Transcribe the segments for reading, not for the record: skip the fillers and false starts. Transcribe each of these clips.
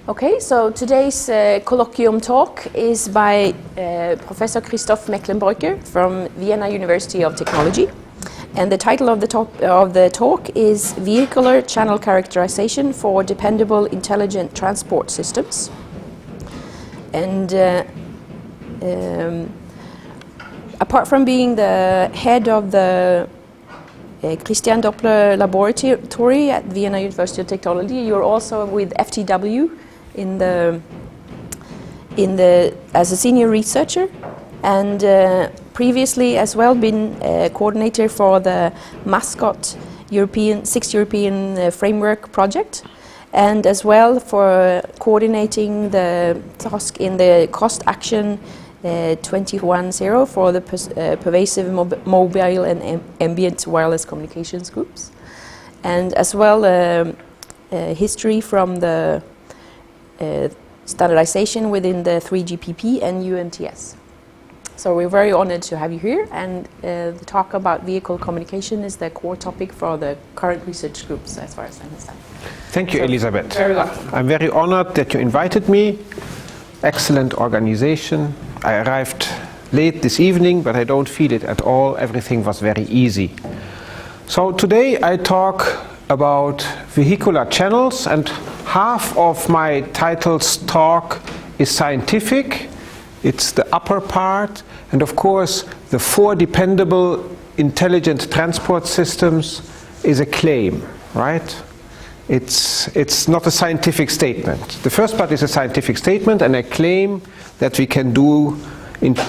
Okay, so today's colloquium talk is by Professor Christoph Mecklenbräuker from Vienna University of Technology. And the title of the talk is Vehicular Channel Characterization for Dependable Intelligent Transport Systems. And apart from being the head of the Doppler laboratory at Vienna University of Technology, you're also with FTW as a senior researcher, and previously as well been coordinator for the Mascot Sixth European Framework project, and as well for coordinating the task in the Cost Action 210 for the pervasive mobile and ambient wireless communications groups, and as well history from the standardization within the 3GPP and UMTS. So we're very honored to have you here, and the talk about vehicle communication is the core topic for the current research groups, as far as I understand. Thank you, Elisabeth. Very welcome. I'm very honored that you invited me. Excellent organization. I arrived late this evening, but I don't feel it at all. Everything was very easy. So today I talk about vehicular channels, and half of my title's talk is scientific. It's the upper part, and of course the 4 dependable intelligent transport systems is a claim, right? It's not a scientific statement. The first part is a scientific statement and a claim that we can do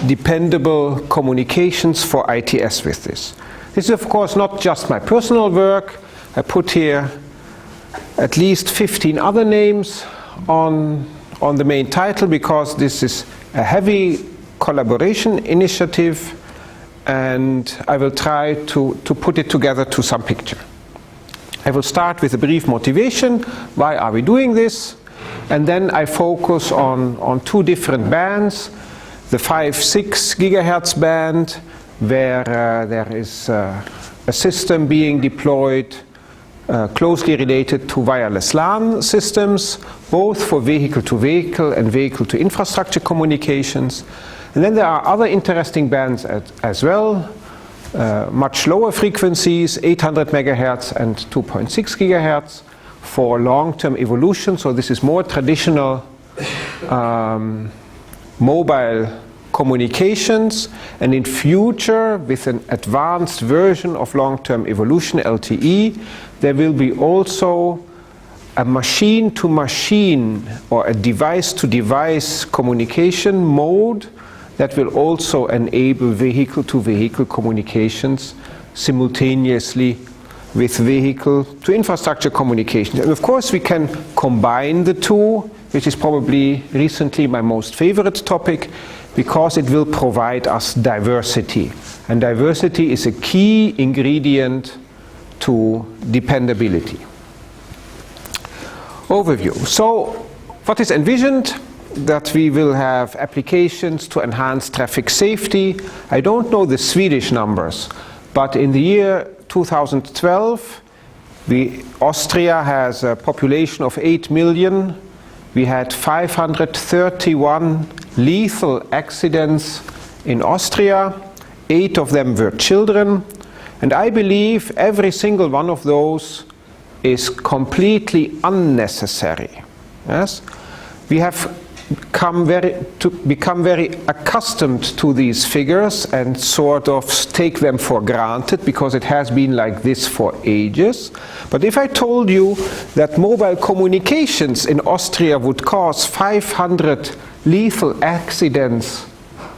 dependable communications for ITS with this. This is of course not just my personal work. I put here at least 15 other names on the main title, because this is a heavy collaboration initiative, and I will try to put it together to some picture. I will start with a brief motivation. Why are we doing this? And then I focus on 2 different bands. The 5-6 gigahertz band, where there is a system being deployed closely related to wireless LAN systems, both for vehicle-to-vehicle and vehicle-to-infrastructure communications. And then there are other interesting bands as well, much lower frequencies, 800 megahertz and 2.6 gigahertz for long-term evolution. So this is more traditional mobile communications, and in future, with an advanced version of long-term evolution, LTE, there will be also a machine-to-machine or a device-to-device communication mode that will also enable vehicle-to-vehicle communications simultaneously with vehicle-to-infrastructure communications. And of course, we can combine the two, which is probably recently my most favorite topic, because it will provide us diversity. And diversity is a key ingredient to dependability. Overview. So, what is envisioned? That we will have applications to enhance traffic safety. I don't know the Swedish numbers, but in the year 2012, Austria has a population of 8 million. We had 531 lethal accidents in Austria. 8 of them were children. And I believe every single one of those is completely unnecessary. Yes? We have become very accustomed to these figures and sort of take them for granted, because it has been like this for ages. But if I told you that mobile communications in Austria would cause 500 lethal accidents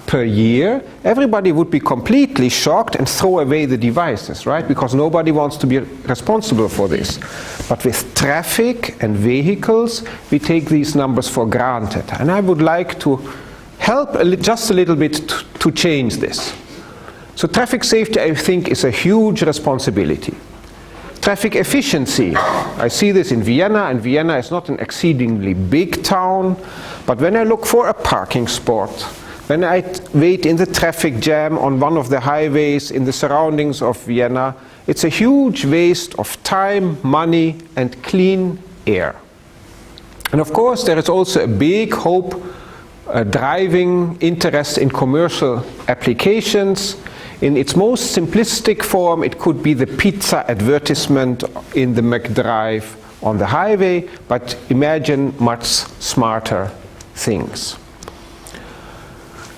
per year, everybody would be completely shocked and throw away the devices, right? Because nobody wants to be responsible for this. But with traffic and vehicles, we take these numbers for granted. And I would like to help just a little bit to change this. So traffic safety, I think, is a huge responsibility. Traffic efficiency, I see this in Vienna, and Vienna is not an exceedingly big town, but when I look for a parking spot, when I wait in the traffic jam on one of the highways in the surroundings of Vienna, it's a huge waste of time, money, and clean air. And of course, there is also a big hope driving interest in commercial applications. In its most simplistic form, it could be the pizza advertisement in the McDrive on the highway, but imagine much smarter things.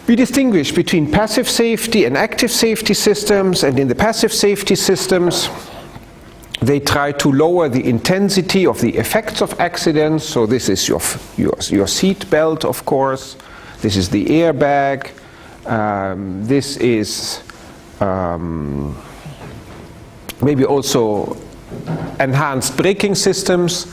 We distinguish between passive safety and active safety systems, and in the passive safety systems, they try to lower the intensity of the effects of accidents. So this is your seat belt, of course. This is the airbag. This is maybe also enhanced braking systems.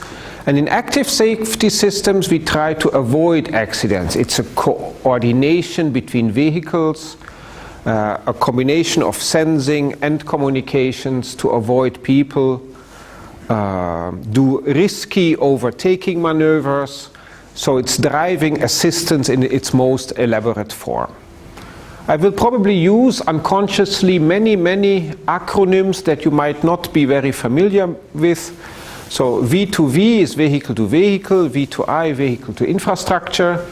And in active safety systems, we try to avoid accidents. It's a coordination between vehicles, a combination of sensing and communications to avoid people do risky overtaking maneuvers. So it's driving assistance in its most elaborate form. I will probably use unconsciously many acronyms that you might not be very familiar with. So V2V is vehicle to vehicle, V2I vehicle to infrastructure.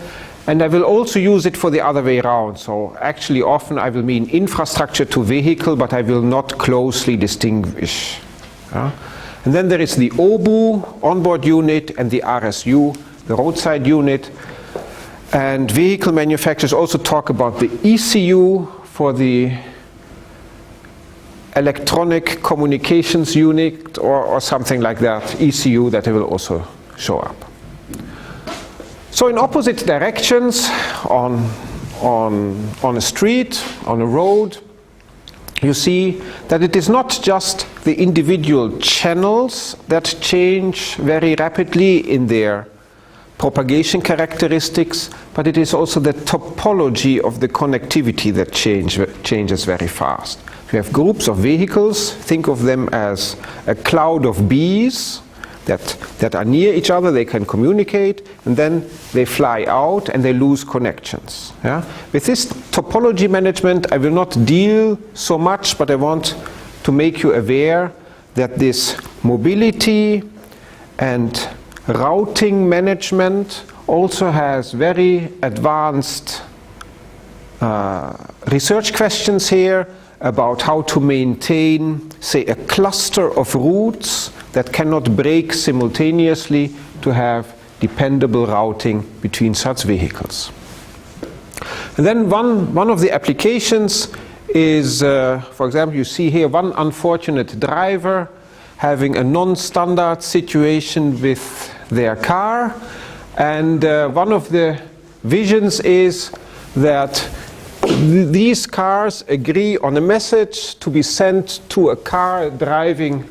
And I will also use it for the other way around. So actually often I will mean infrastructure to vehicle, but I will not closely distinguish. And then there is the OBU, onboard unit, and the RSU, the roadside unit. And vehicle manufacturers also talk about the ECU for the electronic communications unit or something like that, ECU, that will also show up. So in opposite directions, on a street, on a road, you see that it is not just the individual channels that change very rapidly in their propagation characteristics, but it is also the topology of the connectivity that changes very fast. We have groups of vehicles, think of them as a cloud of bees that are near each other, they can communicate, and then they fly out and they lose connections. Yeah? With this topology management, I will not deal so much, but I want to make you aware that this mobility and routing management also has very advanced research questions here about how to maintain, say, a cluster of routes that cannot break simultaneously to have dependable routing between such vehicles. And then one of the applications is, for example, you see here one unfortunate driver having a non-standard situation with their car, and one of the visions is that these cars agree on a message to be sent to a car driving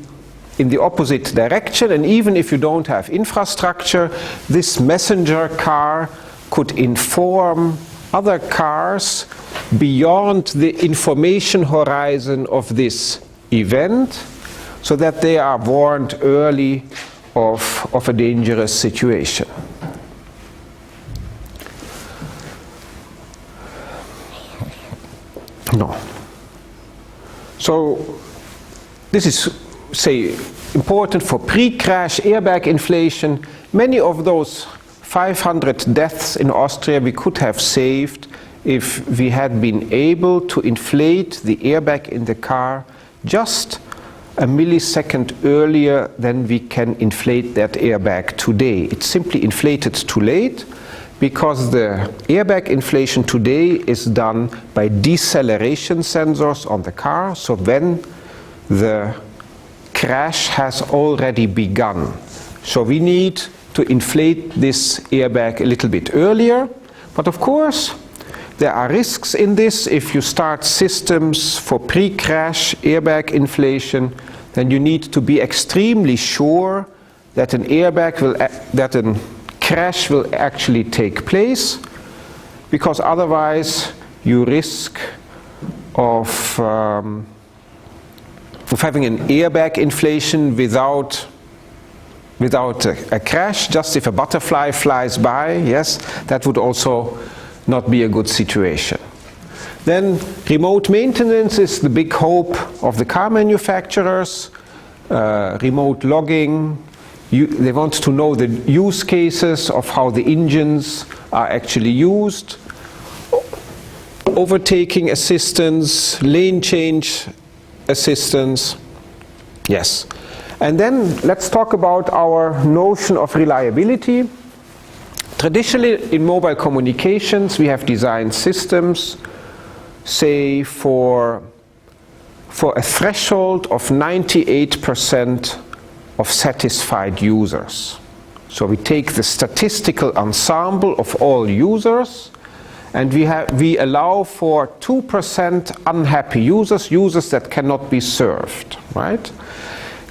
in the opposite direction, and even if you don't have infrastructure, this messenger car could inform other cars beyond the information horizon of this event, so that they are warned early of a dangerous situation. No. So this is, say, important for pre-crash airbag inflation. Many of those 500 deaths in Austria we could have saved if we had been able to inflate the airbag in the car just a millisecond earlier than we can inflate that airbag today. It's simply inflated too late, because the airbag inflation today is done by deceleration sensors on the car, so when the crash has already begun. So we need to inflate this airbag a little bit earlier, but of course there are risks in this. If you start systems for pre-crash airbag inflation, then you need to be extremely sure that an airbag will, that a crash will actually take place, because otherwise you risk of having an airbag inflation without a crash. Just if a butterfly flies by, yes, that would also not be a good situation. Then remote maintenance is the big hope of the car manufacturers. Remote logging they want to know the use cases of how the engines are actually used, overtaking assistance, lane change assistance. Yes. And then let's talk about our notion of reliability. Traditionally in mobile communications we have designed systems, say for a threshold of 98% of satisfied users. So we take the statistical ensemble of all users and we allow for 2% unhappy users, users that cannot be served, right?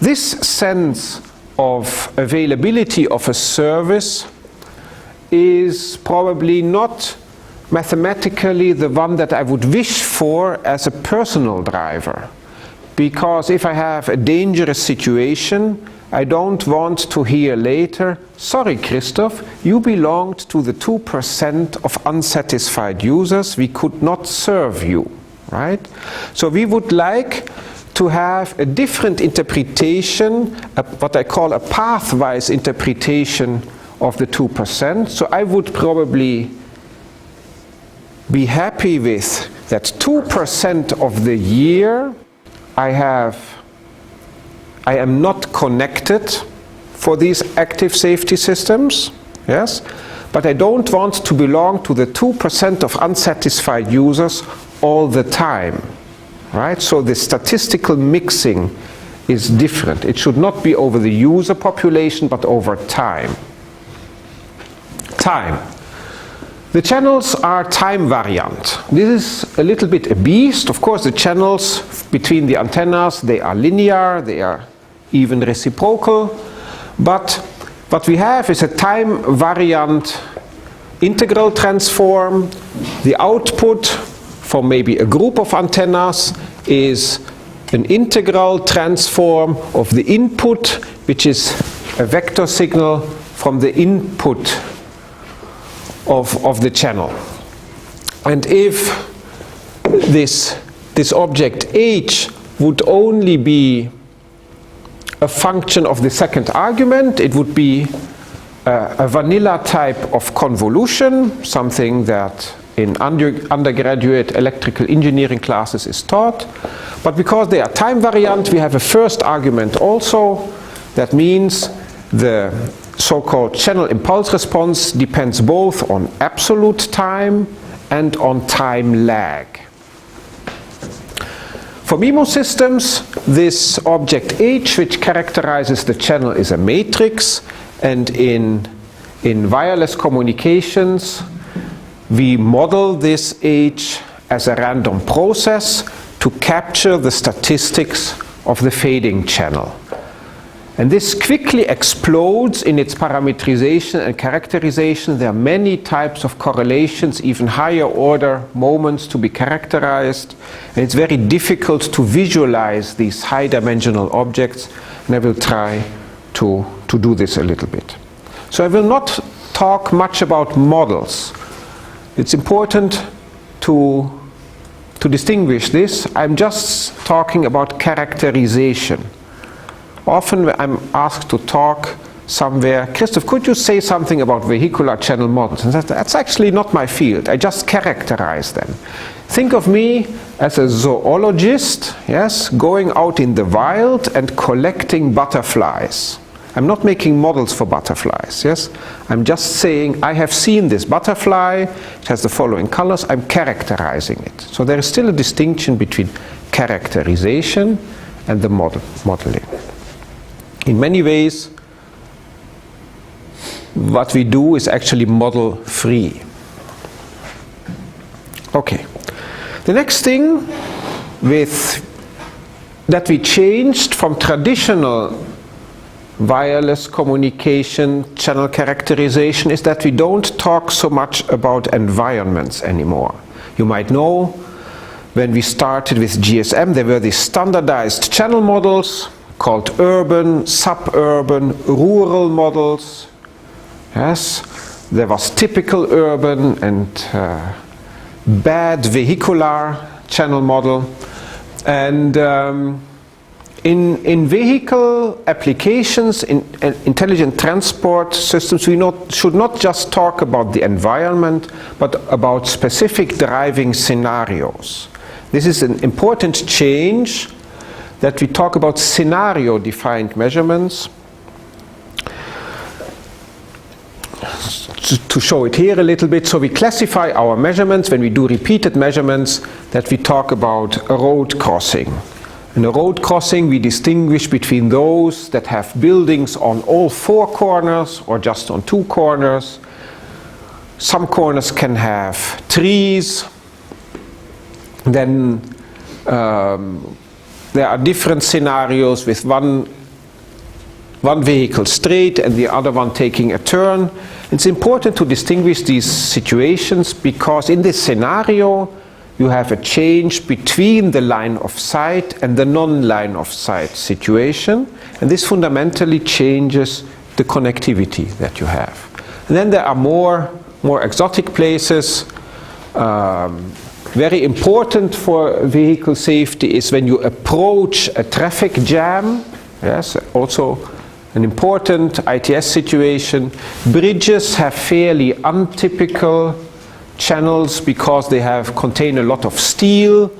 This sense of availability of a service is probably not mathematically the one that I would wish for as a personal driver. Because if I have a dangerous situation, I don't want to hear later, sorry Christoph, you belonged to the 2% of unsatisfied users, we could not serve you, right? So we would like to have a different interpretation, what I call a pathwise interpretation of the 2%. So I would probably be happy with that 2% of the year I am not connected for these active safety systems, yes, but I don't want to belong to the 2% of unsatisfied users all the time, right? So the statistical mixing is different. It should not be over the user population, but over time. Time. The channels are time variant. This is a little bit a beast. Of course, the channels between the antennas, they are linear, they are even reciprocal. But what we have is a time variant integral transform. The output for maybe a group of antennas is an integral transform of the input, which is a vector signal from the input of the channel. And if this object h would only be a function of the second argument, it would be a vanilla type of convolution, something that in undergraduate electrical engineering classes is taught. But because they are time variant, we have a first argument also. That means the so-called channel impulse response depends both on absolute time and on time lag. For MIMO systems, this object H, which characterizes the channel, is a matrix, and in wireless communications we model this H as a random process to capture the statistics of the fading channel. And this quickly explodes in its parametrization and characterization. There are many types of correlations, even higher order moments to be characterized. And it's very difficult to visualize these high dimensional objects. And I will try to do this a little bit. So I will not talk much about models. It's important to distinguish this. I'm just talking about characterization. Often I'm asked to talk somewhere, Christoph, could you say something about vehicular channel models? And that's actually not my field. I just characterize them. Think of me as a zoologist, yes, going out in the wild and collecting butterflies. I'm not making models for butterflies, yes? I'm just saying I have seen this butterfly, it has the following colors, I'm characterizing it. So there is still a distinction between characterization and the modeling. In many ways, what we do is actually model free. Okay. The next thing that we changed from traditional wireless communication channel characterization is that we don't talk so much about environments anymore. You might know when we started with GSM, there were these standardized channel models called urban, suburban, rural models. Yes, there was typical urban and bad vehicular channel model. And in vehicle applications, in intelligent transport systems, we should not just talk about the environment, but about specific driving scenarios. This is an important change, that we talk about scenario-defined measurements. To show it here a little bit, so we classify our measurements, when we do repeated measurements, that we talk about a road crossing. In a road crossing, we distinguish between those that have buildings on all 4 corners or just on 2 corners. Some corners can have trees. Then there are different scenarios with one vehicle straight and the other one taking a turn. It's important to distinguish these situations, because in this scenario you have a change between the line of sight and the non-line of sight situation, and this fundamentally changes the connectivity that you have. And then there are more exotic places. Very important for vehicle safety is when you approach a traffic jam. Yes, also an important ITS situation. Bridges have fairly untypical channels because they contain a lot of steel,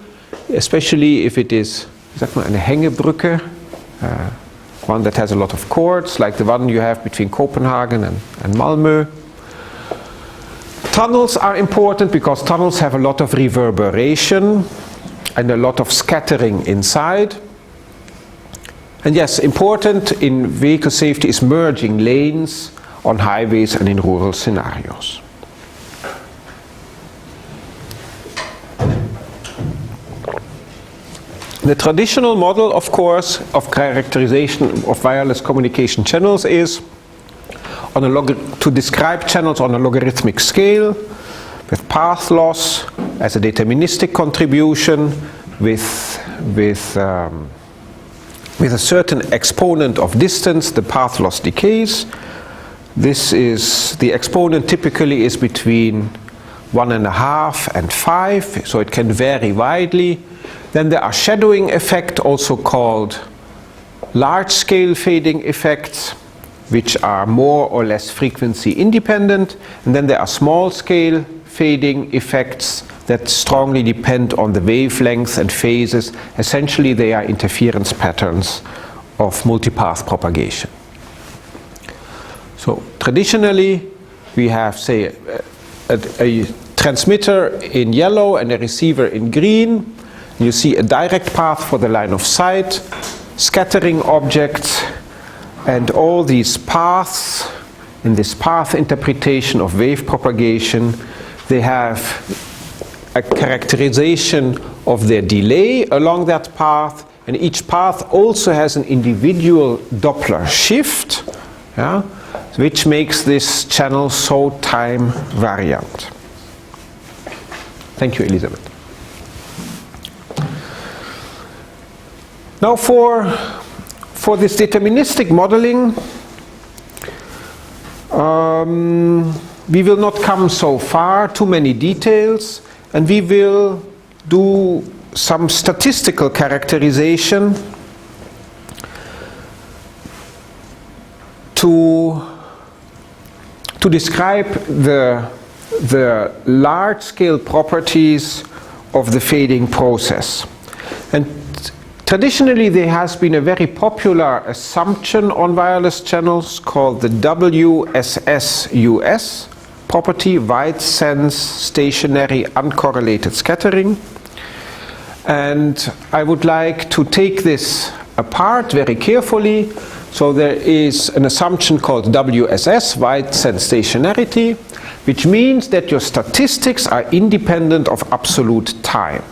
especially if it is, sag mal, eine Hängebrücke, one that has a lot of cords, like the one you have between Copenhagen and Malmö. Tunnels are important because tunnels have a lot of reverberation and a lot of scattering inside. And yes, important in vehicle safety is merging lanes on highways and in rural scenarios. The traditional model, of course, of characterization of wireless communication channels is to describe channels on a logarithmic scale, with path loss as a deterministic contribution, with a certain exponent of distance, the path loss decays. The exponent typically is between 1.5 and 5, so it can vary widely. Then there are shadowing effects, also called large-scale fading effects, which are more or less frequency independent. And then there are small-scale fading effects that strongly depend on the wavelengths and phases. Essentially, they are interference patterns of multipath propagation. So traditionally, we have, say, a transmitter in yellow and a receiver in green. You see a direct path for the line of sight, scattering objects, and all these paths, in this path interpretation of wave propagation, they have a characterization of their delay along that path, and each path also has an individual Doppler shift, yeah, which makes this channel so time variant. Thank you, Elisabeth. Now for this deterministic modeling, we will not come so far, too many details, and we will do some statistical characterization to describe the large-scale properties of the fading process. And traditionally, there has been a very popular assumption on wireless channels called the WSSUS property, wide sense stationary uncorrelated scattering. And I would like to take this apart very carefully. So there is an assumption called WSS, wide sense stationarity, which means that your statistics are independent of absolute time.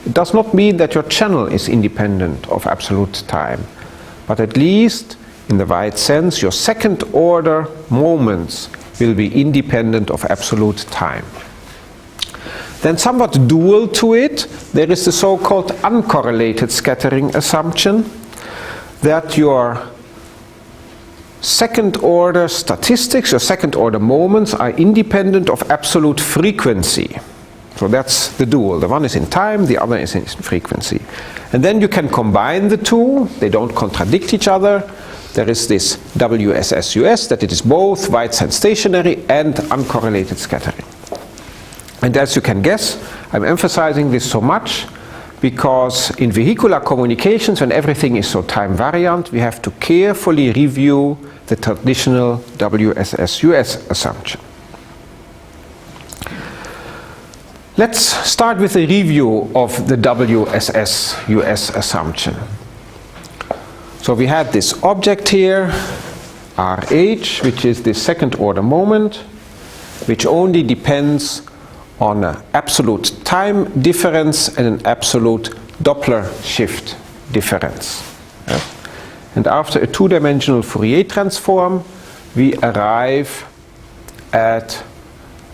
It does not mean that your channel is independent of absolute time, but at least in the wide sense, your second order moments will be independent of absolute time. Then somewhat dual to it, there is the so-called uncorrelated scattering assumption, that your second order statistics, your second order moments, are independent of absolute frequency. So that's the dual. The one is in time, the other is in frequency. And then you can combine the two. They don't contradict each other. There is this WSSUS, that it is both Whiteside stationary and uncorrelated scattering. And as you can guess, I'm emphasizing this so much because in vehicular communications, when everything is so time variant, we have to carefully review the traditional WSSUS assumption. Let's start with a review of the WSSUS assumption. So we had this object here, RH, which is the second order moment, which only depends on an absolute time difference and an absolute Doppler shift difference. Yeah. And after a two-dimensional Fourier transform, we arrive at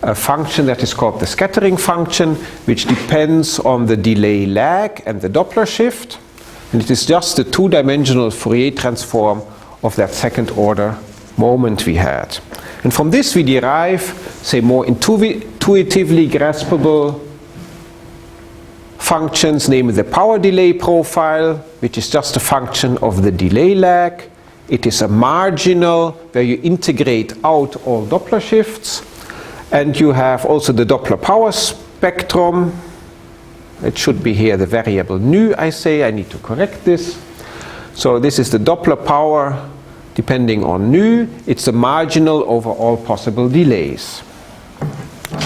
a function that is called the scattering function, which depends on the delay lag and the Doppler shift. And it is just the two-dimensional Fourier transform of that second order moment we had. And from this we derive, say, more intuitively graspable functions, namely the power delay profile, which is just a function of the delay lag. It is a marginal where you integrate out all Doppler shifts. And you have also the Doppler power spectrum. It should be here the variable nu, I say. I need to correct this. So this is the Doppler power depending on nu. It's the marginal over all possible delays.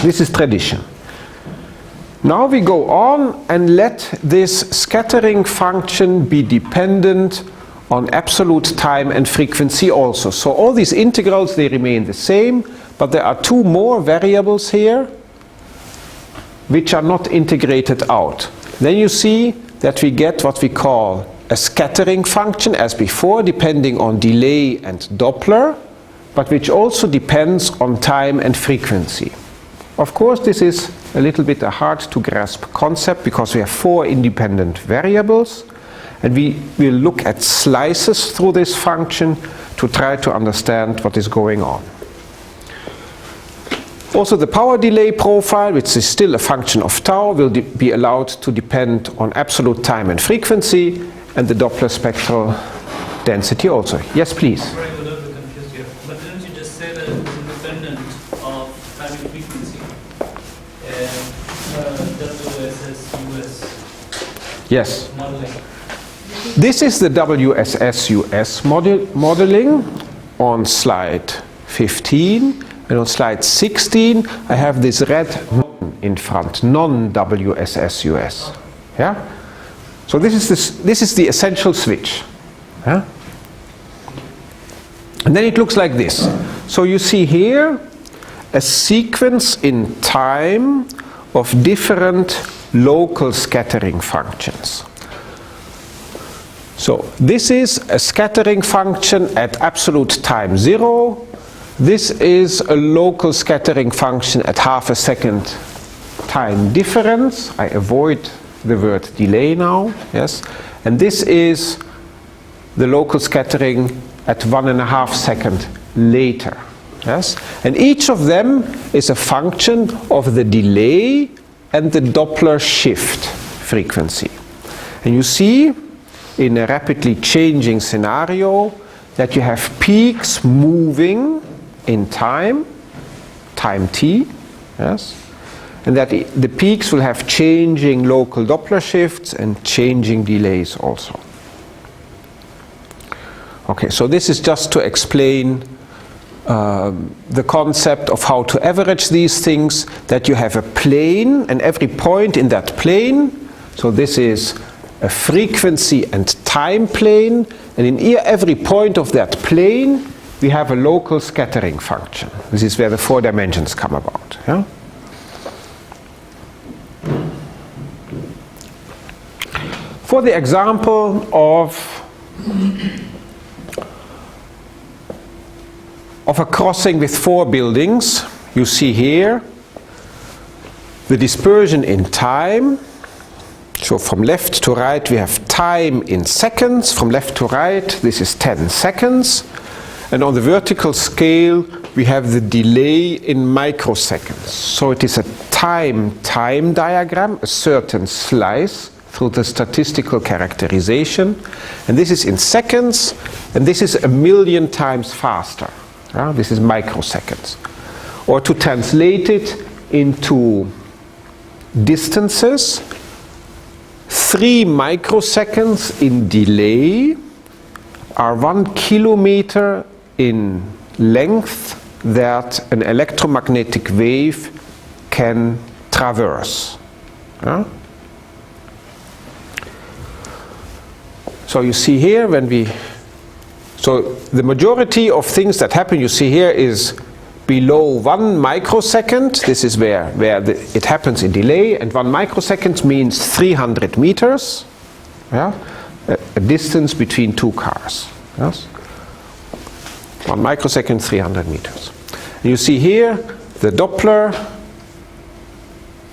This is tradition. Now we go on and let this scattering function be dependent on absolute time and frequency also. So all these integrals, they remain the same, but there are two more variables here which are not integrated out. Then you see that we get what we call a scattering function as before, depending on delay and Doppler, but which also depends on time and frequency. Of course, this is a little bit a hard to grasp concept because we have four independent variables, and we will look at slices through this function to try to understand what is going on. Also, the power delay profile, which is still a function of tau, will be allowed to depend on absolute time and frequency, and the Doppler spectral density also. Yes, please. I'm a little bit confused here. But didn't you just say that it was independent of time and frequency? WSSUS Yes. modeling. This is the WSSUS modeling on slide 15. And on slide 16, I have this red in front, non-WSSUS. Yeah? So this is the essential switch. Yeah? And then it looks like this. So you see here a sequence in time of different local scattering functions. So this is a scattering function at absolute time 0. This is a local scattering function at half a second time difference. I avoid the word delay now, yes. And this is the local scattering at 1.5 seconds later, yes. And each of them is a function of the delay and the Doppler shift frequency. And you see in a rapidly changing scenario that you have peaks moving in time t, yes, and that the peaks will have changing local Doppler shifts and changing delays also. Okay, so this is just to explain the concept of how to average these things, that you have a plane and every point in that plane, so this is a frequency and time plane, and in every point of that plane we have a local scattering function. This is where the 4 dimensions come about. Yeah? For the example of a crossing with 4 buildings, you see here the dispersion in time. So from left to right we have time in seconds. From left to right this is 10 seconds. And on the vertical scale we have the delay in microseconds. So it is a time diagram, a certain slice through the statistical characterization, and this is in seconds, and this is 1,000,000 times faster. This is microseconds. Or to translate it into distances, 3 microseconds in delay are 1 kilometer in length that an electromagnetic wave can traverse. So you see here so the majority of things that happen, you see here, is below 1 microsecond. This is where it happens in delay, and 1 microsecond means 300 meters, a distance between 2 cars. Yes? 1 microsecond, 300 meters. And you see here the Doppler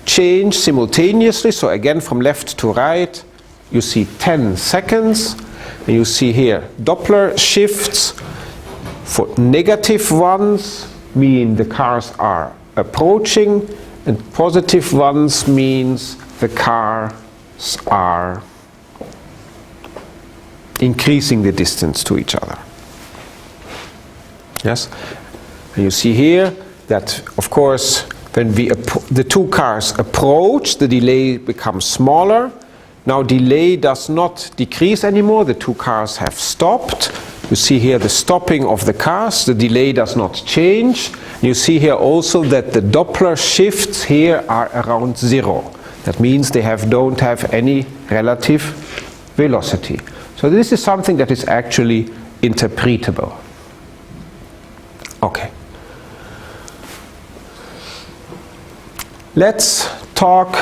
change simultaneously, so again from left to right, you see 10 seconds, and you see here Doppler shifts. For negative ones mean the cars are approaching, and positive ones means the cars are increasing the distance to each other. Yes? And you see here that, of course, when the 2 cars approach, the delay becomes smaller. Now delay does not decrease anymore, the 2 cars have stopped. You see here the stopping of the cars, the delay does not change. You see here also that the Doppler shifts here are around 0. That means they don't have any relative velocity. So this is something that is actually interpretable. Okay. Let's talk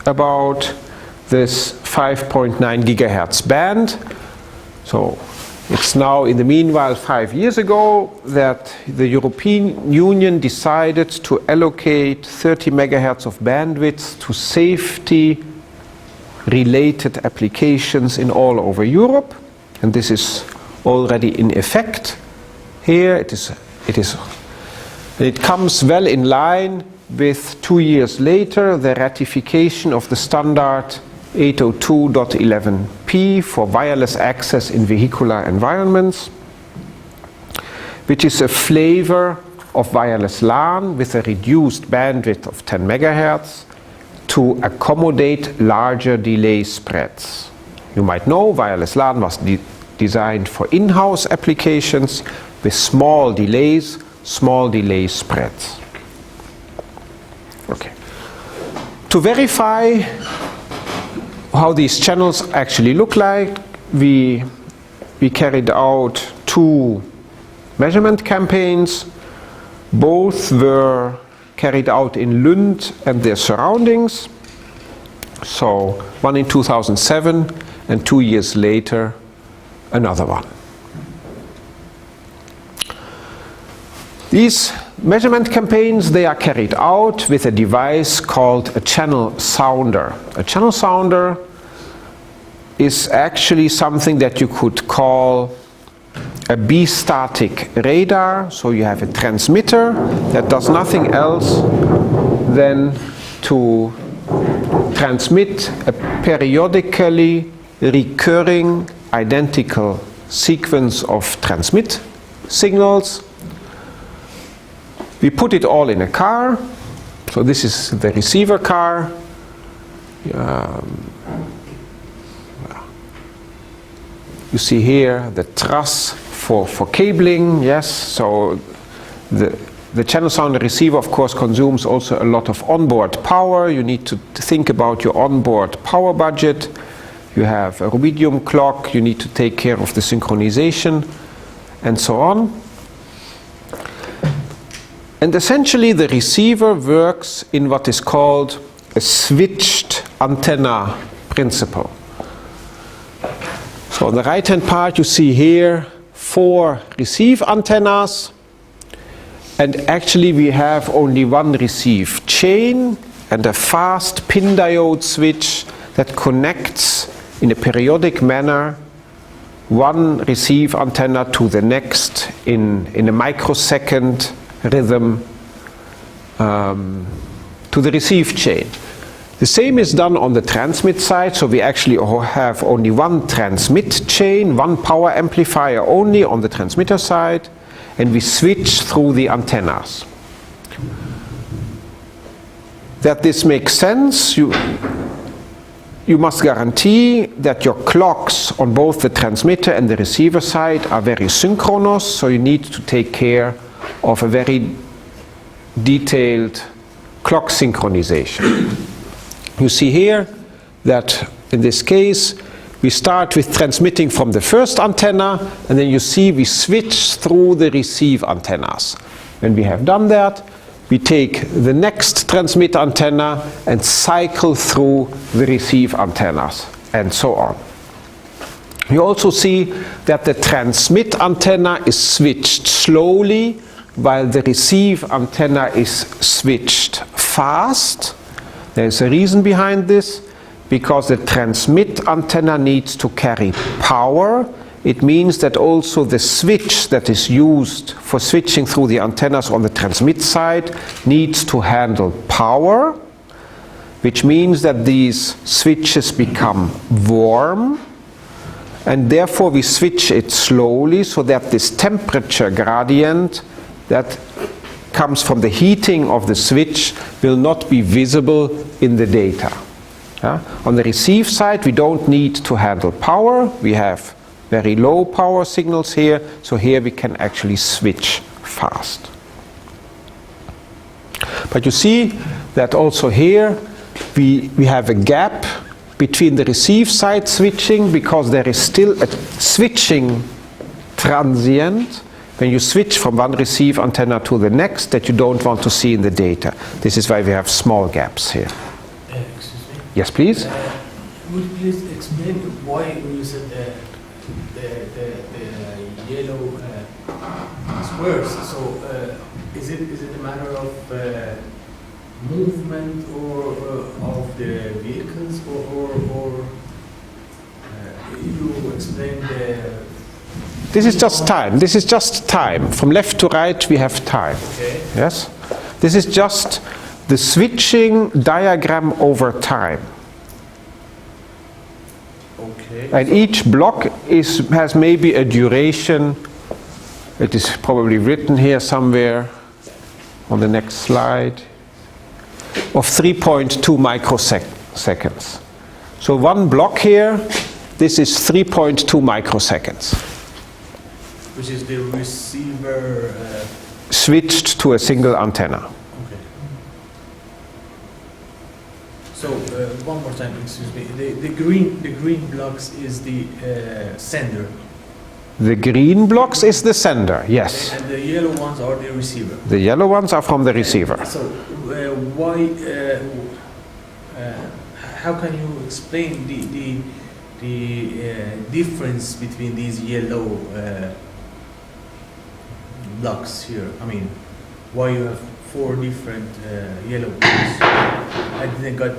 about this 5.9 gigahertz band. So it's now, in the meanwhile, 5 years ago that the European Union decided to allocate 30 megahertz of bandwidth to safety-related applications in all over Europe, and this is already in effect. Here it comes well in line with 2 years later the ratification of the standard 802.11p for wireless access in vehicular environments, which is a flavor of wireless LAN with a reduced bandwidth of 10 megahertz to accommodate larger delay spreads. You might know wireless LAN was designed for in-house applications with small delay spreads. Okay. To verify how these channels actually look like, we carried out 2 measurement campaigns. Both were carried out in Lund and their surroundings. So one in 2007 and 2 years later another one. These measurement campaigns, they are carried out with a device called a channel sounder. A channel sounder is actually something that you could call a bistatic radar. So you have a transmitter that does nothing else than to transmit a periodically recurring identical sequence of transmit signals. We put it all in a car. So this is the receiver car. You see here the truss for cabling. Yes, so the channel sounder receiver, of course, consumes also a lot of onboard power. You need to think about your onboard power budget. You have a rubidium clock. You need to take care of the synchronization and so on. And essentially the receiver works in what is called a switched antenna principle. So on the right hand part you see here 4 receive antennas, and actually we have only one receive chain and a fast pin diode switch that connects in a periodic manner one receive antenna to the next in a microsecond rhythm to the receive chain. The same is done on the transmit side, so we actually have only one transmit chain, one power amplifier only on the transmitter side, and we switch through the antennas. That this makes sense, you must guarantee that your clocks on both the transmitter and the receiver side are very synchronous, so you need to take care of a very detailed clock synchronization. You see here that in this case we start with transmitting from the first antenna, and then you see we switch through the receive antennas. When we have done that, we take the next transmit antenna and cycle through the receive antennas, and so on. You also see that the transmit antenna is switched slowly while the receive antenna is switched fast. There is a reason behind this, because the transmit antenna needs to carry power. It means that also the switch that is used for switching through the antennas on the transmit side needs to handle power, which means that these switches become warm, and therefore we switch it slowly so that this temperature gradient that comes from the heating of the switch will not be visible in the data. On the receive side, we don't need to handle power. We have very low power signals here, so here we can actually switch fast. But you see that also here we have a gap between the receive side switching, because there is still a switching transient when you switch from one receive antenna to the next that you don't want to see in the data. This is why we have small gaps here. Excuse me? Yes, please? Would you please explain why you said the yellow squares? So is it a matter of movement or of the vehicles, or you explain the... This is just time. This is just time. From left to right we have time. Okay. Yes? This is just the switching diagram over time. Okay. And each block has maybe a duration, it is probably written here somewhere on the next slide, of 3.2 microseconds. So one block here, this is 3.2 microseconds. Which is the receiver... switched to a single antenna. Okay. So one more time, excuse me. The green blocks is the sender. The green blocks is the sender, yes. And the yellow ones are the receiver. The yellow ones are from the receiver. So how can you explain the difference between these yellow blocks here? I mean, why you have 4 different yellow blocks? I didn't got...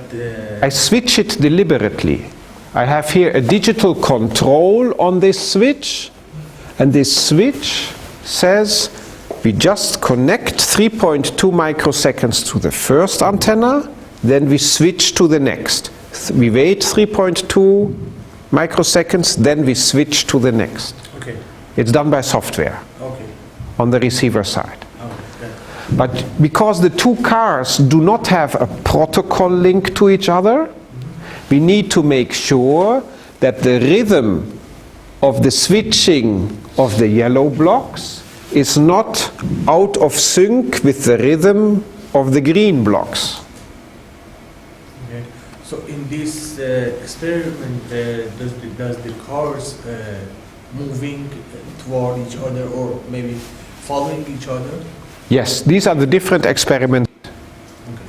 I switch it deliberately. I have here a digital control on this switch, and this switch says we just connect 3.2 microseconds to the first antenna, then we switch to the next. We wait 3.2 microseconds, then we switch to the next. Okay. It's done by software. Okay. On the receiver side. Okay. But because the two cars do not have a protocol link to each other, we need to make sure that the rhythm of the switching of the yellow blocks is not out of sync with the rhythm of the green blocks. Okay. So in this experiment, does the cars moving toward each other, or maybe following each other? Yes, these are the different experiments. Okay.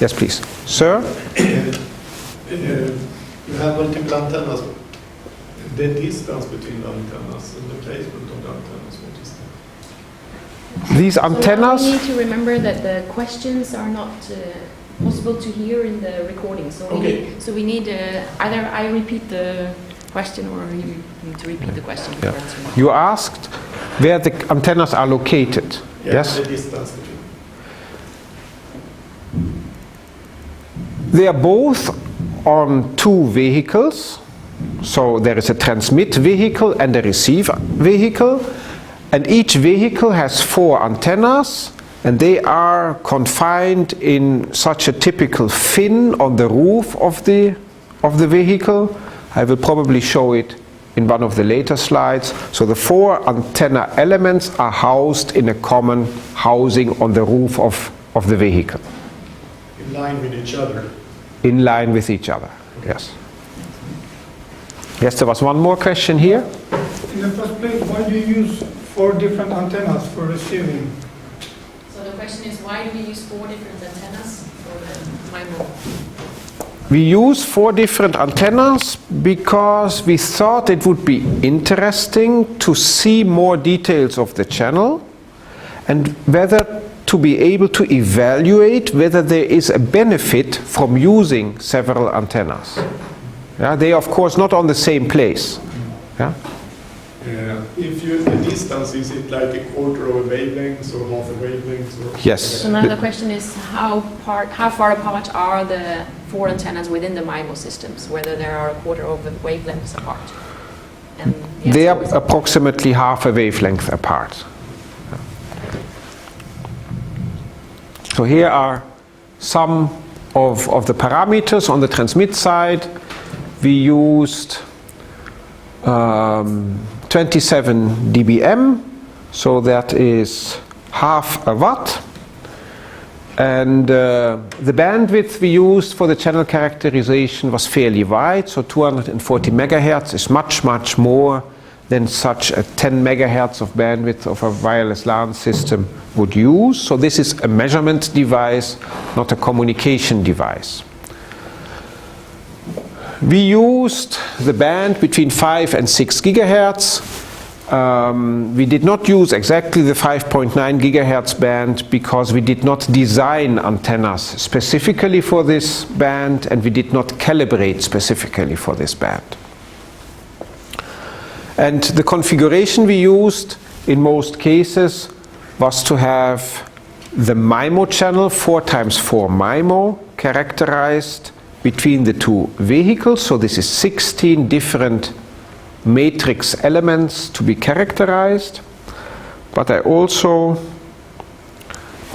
Yes, please. Sir? You have multiple antennas. The distance between the antennas and the placement of the antennas, what is that? These antennas... So now we need to remember that the questions are not possible to hear in the recording. So we need either I repeat the question, or you need to repeat the question before answering. You asked where the antennas are located. Yeah, Yes? the distance between. They are both on two vehicles. So there is a transmit vehicle and a receive vehicle. And each vehicle has 4 antennas, and they are confined in such a typical fin on the roof of the vehicle. I will probably show it in one of the later slides. So the 4 antenna elements are housed in a common housing on the roof of the vehicle. In line with each other. In line with each other, yes. Yes, there was one more question here. In the first place, why do you use 4 different antennas for receiving? So the question is, why do we use 4 different antennas for the MIMO? We use 4 different antennas because we thought it would be interesting to see more details of the channel and whether to be able to evaluate whether there is a benefit from using several antennas. Yeah, they are of course not on the same place. Yeah? If the distance, is it like a quarter of a wavelength or half a wavelength? Or Yes. So now the question is, how far apart are the 4 antennas within the MIMO systems, whether there are a quarter of a wavelengths apart? And the They answer are is- approximately half a wavelength apart. So here are some of the parameters on the transmit side. We used 27 dBm, so that is half a watt. And the bandwidth we used for the channel characterization was fairly wide, so 240 megahertz is much more than such a 10 megahertz of bandwidth of a wireless LAN system would use. So this is a measurement device, not a communication device. We used the band between 5 and 6 gigahertz. We did not use exactly the 5.9 gigahertz band because we did not design antennas specifically for this band, and we did not calibrate specifically for this band. And the configuration we used in most cases was to have the MIMO channel, 4x4 MIMO, characterized between the 2 vehicles. So this is 16 different matrix elements to be characterized. But I also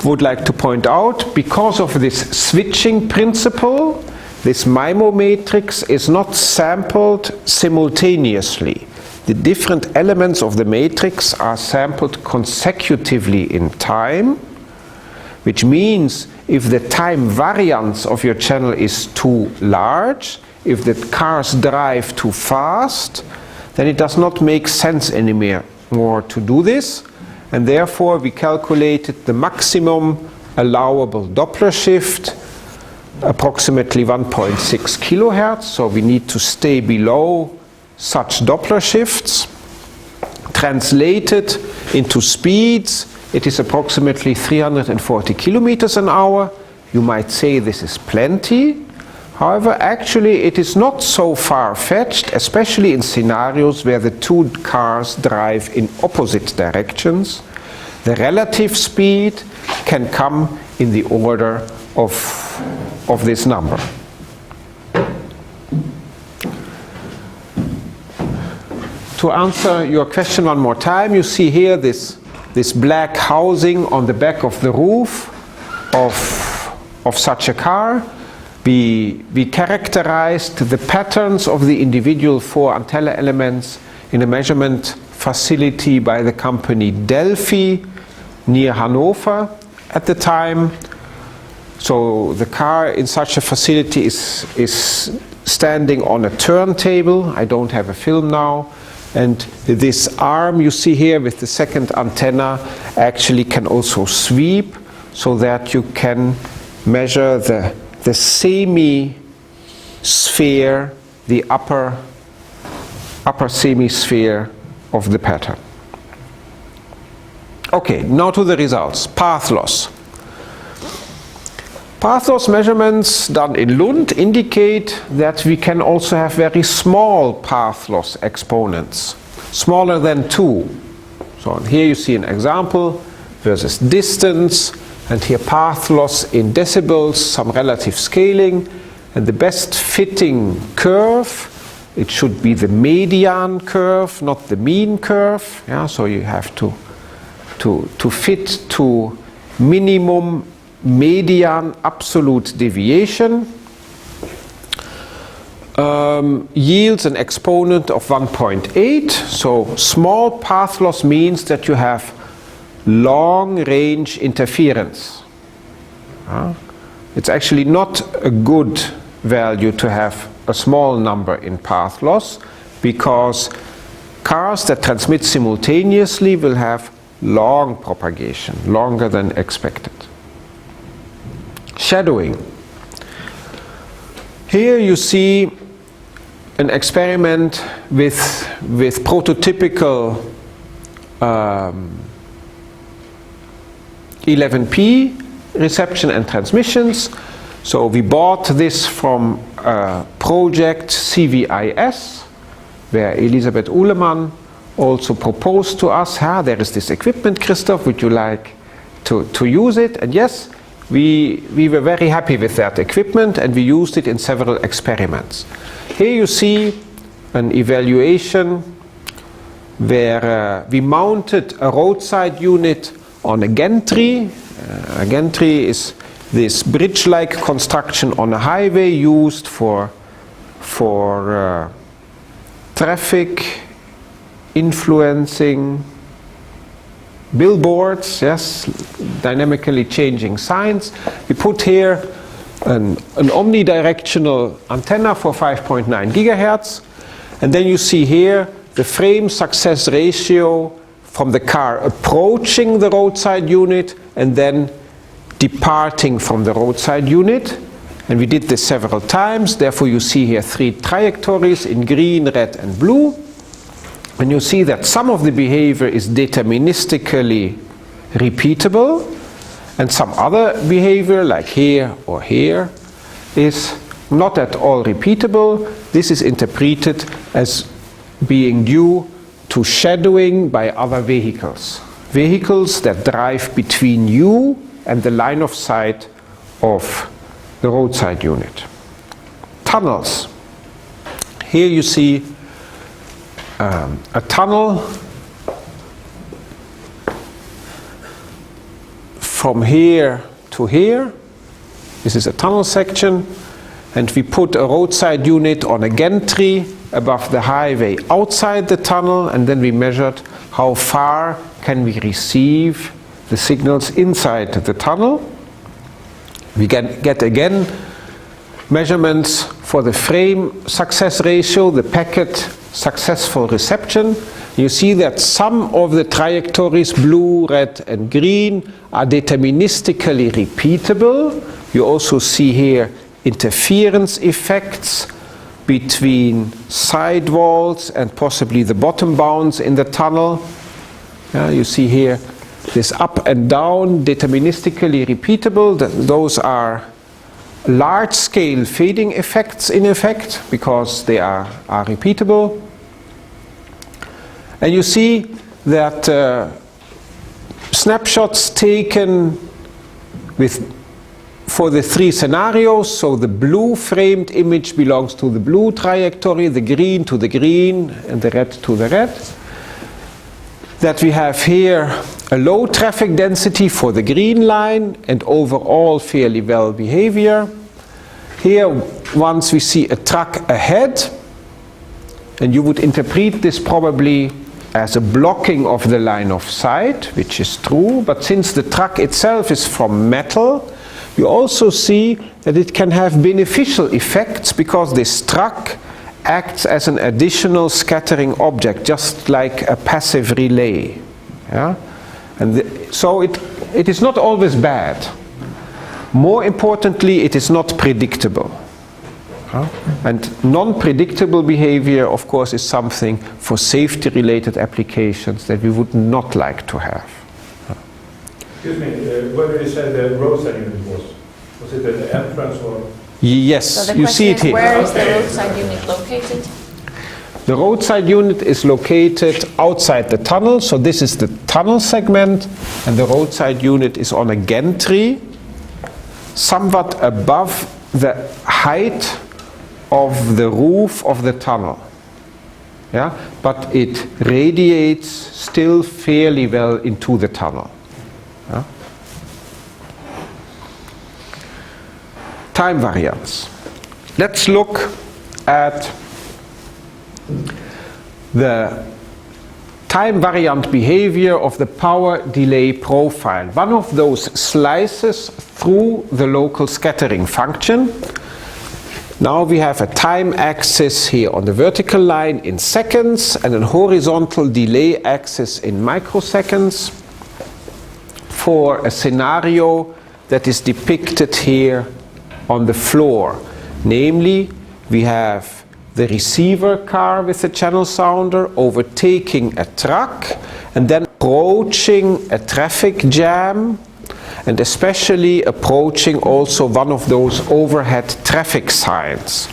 would like to point out, because of this switching principle, this MIMO matrix is not sampled simultaneously. The different elements of the matrix are sampled consecutively in time, which means if the time variance of your channel is too large, if the cars drive too fast, then it does not make sense anymore to do this, and therefore we calculated the maximum allowable Doppler shift, approximately 1.6 kilohertz, so we need to stay below such Doppler shifts. Translated into speeds, it is approximately 340 kilometers an hour. You might say this is plenty. However, actually it is not so far-fetched, especially in scenarios where the 2 cars drive in opposite directions. The relative speed can come in the order of this number. To answer your question one more time, you see here this black housing on the back of the roof of such a car. We characterized the patterns of the individual 4 antenna elements in a measurement facility by the company Delphi near Hanover at the time. So the car in such a facility is standing on a turntable. I don't have a film now. And this arm you see here with the second antenna actually can also sweep, so that you can measure the semi-sphere, the upper semi-sphere of the pattern. Okay, now to the results. Path loss. Path loss measurements done in Lund indicate that we can also have very small path loss exponents, smaller than 2. So here you see an example versus distance, and here path loss in decibels, some relative scaling, And the best fitting curve, it should be the median curve, not the mean curve. Yeah, so you have to fit to minimum median absolute deviation. Yields an exponent of 1.8. So small path loss means that you have long range interference. It's actually not a good value to have a small number in path loss, because cars that transmit simultaneously will have long propagation, longer than expected. Shadowing. Here you see an experiment with prototypical 11p reception and transmissions. So we bought this from a project CVIS, where Elisabeth Uhlemann also proposed to us, there is this equipment, Christoph, would you like to use it? And yes, we were very happy with that equipment, and we used it in several experiments. Here you see an evaluation where we mounted a roadside unit on a gantry. A gantry is this bridge-like construction on a highway used for traffic influencing billboards, yes, dynamically changing signs. We put here an omnidirectional antenna for 5.9 gigahertz, and then you see here the frame success ratio from the car approaching the roadside unit and then departing from the roadside unit. And we did this several times, therefore you see here 3 trajectories in green, red and blue. And you see that some of the behavior is deterministically repeatable, and some other behavior, like here or here, is not at all repeatable. This is interpreted as being due to shadowing by other vehicles. Vehicles that drive between you and the line of sight of the roadside unit. Tunnels. Here you see a tunnel from here to here. This is a tunnel section, and we put a roadside unit on a gantry above the highway outside the tunnel, and then we measured how far can we receive the signals inside the tunnel. We get again measurements for the frame success ratio, the packet successful reception. You see that some of the trajectories, blue, red and green, are deterministically repeatable. You also see here interference effects between sidewalls and possibly the bottom bounds in the tunnel. You see here this up and down deterministically repeatable. Those are large-scale fading effects in effect, because they are repeatable. And you see that snapshots taken for the 3 scenarios, so the blue framed image belongs to the blue trajectory, the green to the green, and the red to the red. That we have here a low traffic density for the green line and overall fairly well behavior. Here, once we see a truck ahead, and you would interpret this probably as a blocking of the line of sight, which is true, but since the truck itself is from metal, you also see that it can have beneficial effects, because this truck acts as an additional scattering object, just like a passive relay. Yeah? And so it is not always bad. More importantly, it is not predictable. And non-predictable behavior, of course, is something for safety-related applications that we would not like to have. Excuse me, where did you say the roadside unit was? Was it at the entrance or? Yes, so you see it here. Where is the roadside unit located? The roadside unit is located outside the tunnel, so this is the tunnel segment, and the roadside unit is on a gantry, somewhat above the height of the roof of the tunnel. Yeah? But it radiates still fairly well into the tunnel. Yeah? Time variance. Let's look at the time variant behavior of the power delay profile. One of those slices through the local scattering function. Now we have a time axis here on the vertical line in seconds and a horizontal delay axis in microseconds for a scenario that is depicted here on the floor. Namely, we have the receiver car with the channel sounder overtaking a truck and then approaching a traffic jam, and especially approaching also one of those overhead traffic signs.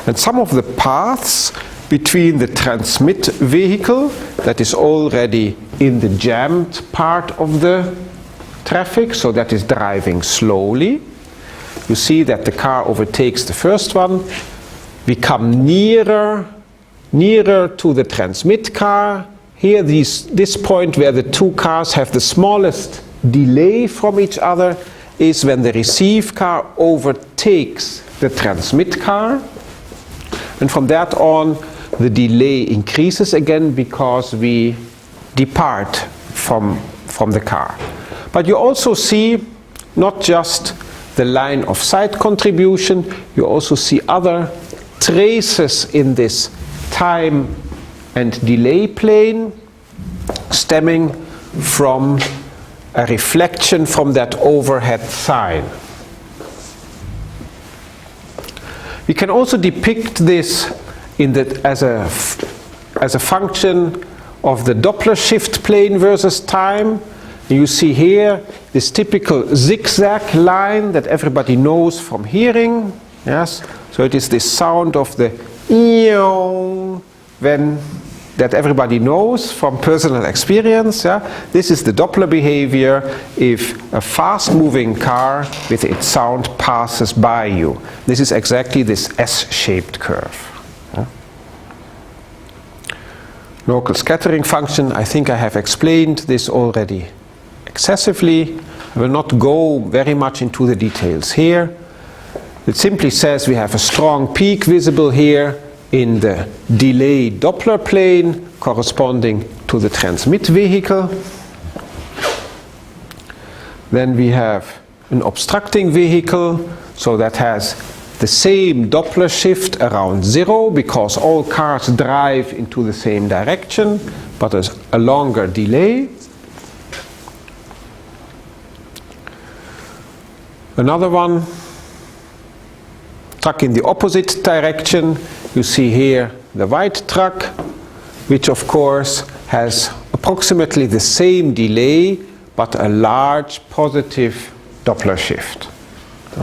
And some of the paths between the transmit vehicle that is already in the jammed part of the traffic, so that is driving slowly. You see that the car overtakes the first one, become nearer to the transmit car. Here, this point where the two cars have the smallest delay from each other is when the receive car overtakes the transmit car. And from that on, the delay increases again because we depart from the car. But you also see not just the line of sight contribution, you also see other traces in this time and delay plane stemming from a reflection from that overhead sign. We can also depict this as a function of the Doppler shift plane versus time. You see here this typical zigzag line that everybody knows from hearing. Yes, so it is this sound of the that everybody knows from personal experience. Yeah? This is the Doppler behavior if a fast-moving car with its sound passes by you. This is exactly this S-shaped curve. Yeah? Local scattering function, I think I have explained this already excessively. I will not go very much into the details here. It simply says we have a strong peak visible here in the delay-Doppler plane corresponding to the transmit vehicle. Then we have an obstructing vehicle, so that has the same Doppler shift around 0 because all cars drive into the same direction, but there's a longer delay. Another one, truck in the opposite direction. You see here the white truck, which of course has approximately the same delay, but a large positive Doppler shift.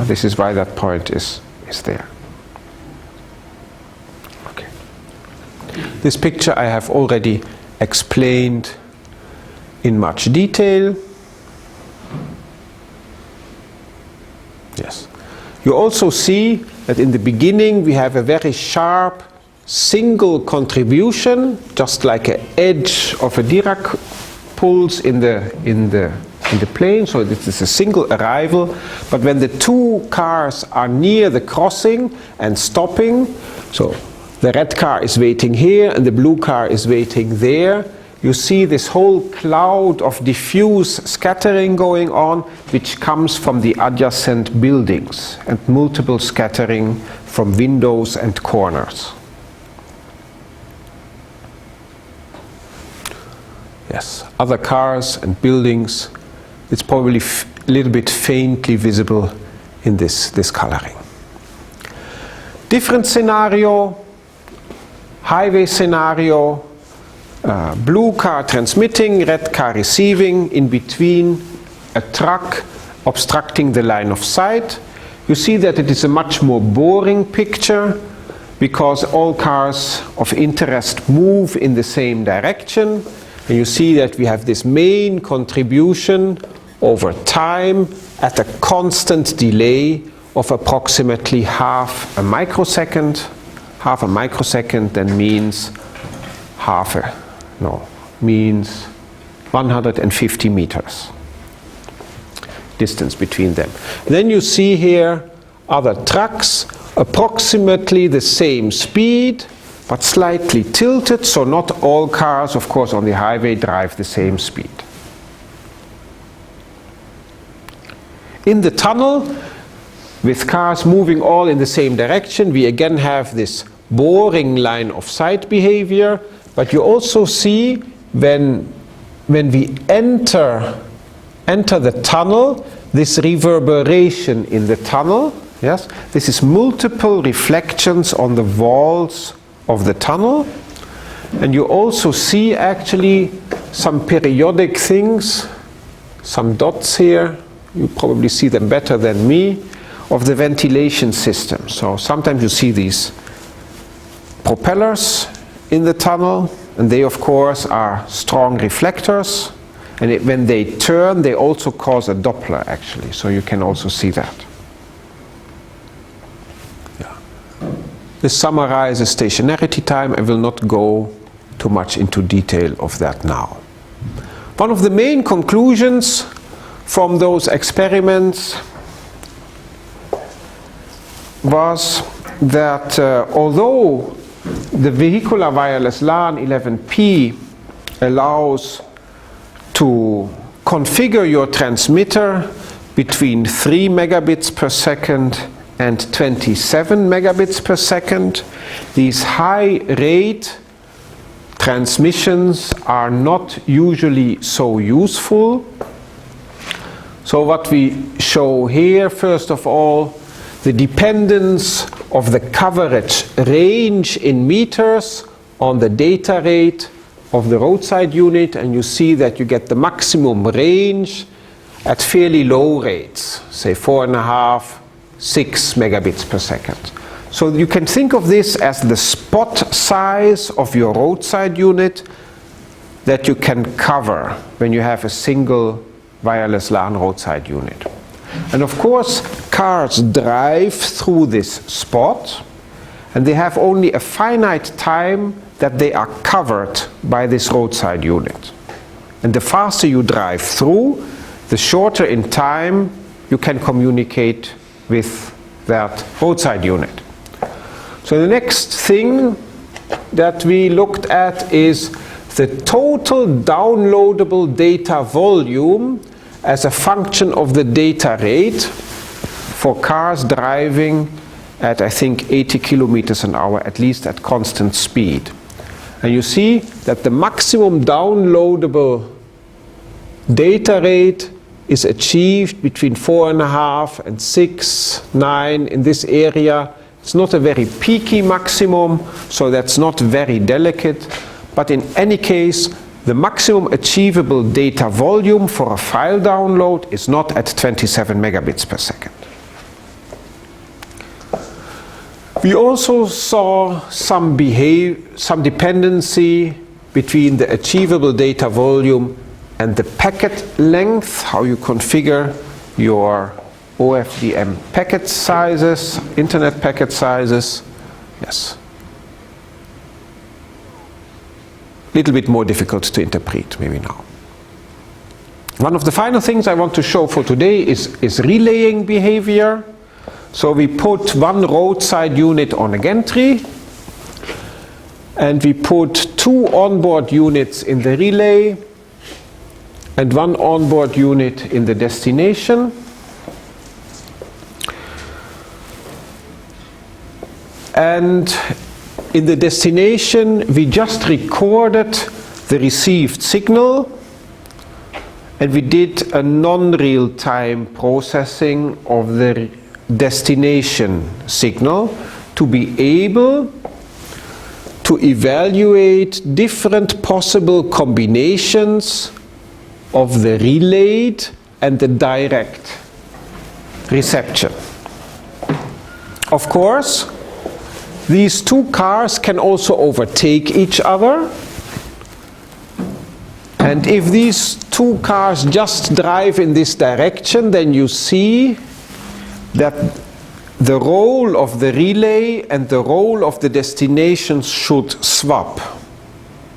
This is why that point is there. Okay. This picture I have already explained in much detail. Yes. You also see that in the beginning we have a very sharp single contribution, just like an edge of a Dirac pulse in the plane, so this is a single arrival. But when the two cars are near the crossing and stopping, so the red car is waiting here and the blue car is waiting there, you see this whole cloud of diffuse scattering going on, which comes from the adjacent buildings, and multiple scattering from windows and corners. Yes, other cars and buildings, it's probably a little bit faintly visible in this coloring. Different scenario, highway scenario, blue car transmitting, red car receiving, in between a truck obstructing the line of sight. You see that it is a much more boring picture because all cars of interest move in the same direction. And you see that we have this main contribution over time at a constant delay of approximately half a microsecond. Half a microsecond then means means 150 meters distance between them. Then you see here other trucks, approximately the same speed, but slightly tilted, so not all cars, of course, on the highway drive the same speed. In the tunnel, with cars moving all in the same direction, we again have this boring line of sight behavior, but you also see when we enter the tunnel, this reverberation in the tunnel. Yes, this is multiple reflections on the walls of the tunnel, and you also see actually some periodic things, some dots here, you probably see them better than me, of the ventilation system. So sometimes you see these propellers in the tunnel, and they of course are strong reflectors, and when they turn they also cause a Doppler actually, so you can also see that. This summarizes stationarity time. I will not go too much into detail of that now. One of the main conclusions from those experiments was that although the vehicular wireless LAN 11P allows to configure your transmitter between 3 megabits per second and 27 megabits per second, these high rate transmissions are not usually so useful. So what we show here, first of all, the dependence of the coverage range in meters on the data rate of the roadside unit, and you see that you get the maximum range at fairly low rates, say 4.5, 6 megabits per second. So you can think of this as the spot size of your roadside unit that you can cover when you have a single wireless LAN roadside unit. And of course, cars drive through this spot, and they have only a finite time that they are covered by this roadside unit. And the faster you drive through, the shorter in time you can communicate with that roadside unit. So the next thing that we looked at is the total downloadable data volume as a function of the data rate for cars driving at, I think, 80 kilometers an hour, at least at constant speed. And you see that the maximum downloadable data rate is achieved between 4.5 and 6, 9 in this area. It's not a very peaky maximum, so that's not very delicate. But in any case, the maximum achievable data volume for a file download is not at 27 megabits per second. We also saw some dependency between the achievable data volume and the packet length, how you configure your OFDM packet sizes, internet packet sizes. Yes. A little bit more difficult to interpret maybe now. One of the final things I want to show for today is relaying behavior. So we put one roadside unit on a gantry, and we put 2 onboard units in the relay and 1 onboard unit in the destination. And in the destination, we just recorded the received signal, and we did a non-real-time processing of the destination signal to be able to evaluate different possible combinations of the relayed and the direct reception. Of course, these 2 cars can also overtake each other, and if these 2 cars just drive in this direction, then you see that the role of the relay and the role of the destination should swap.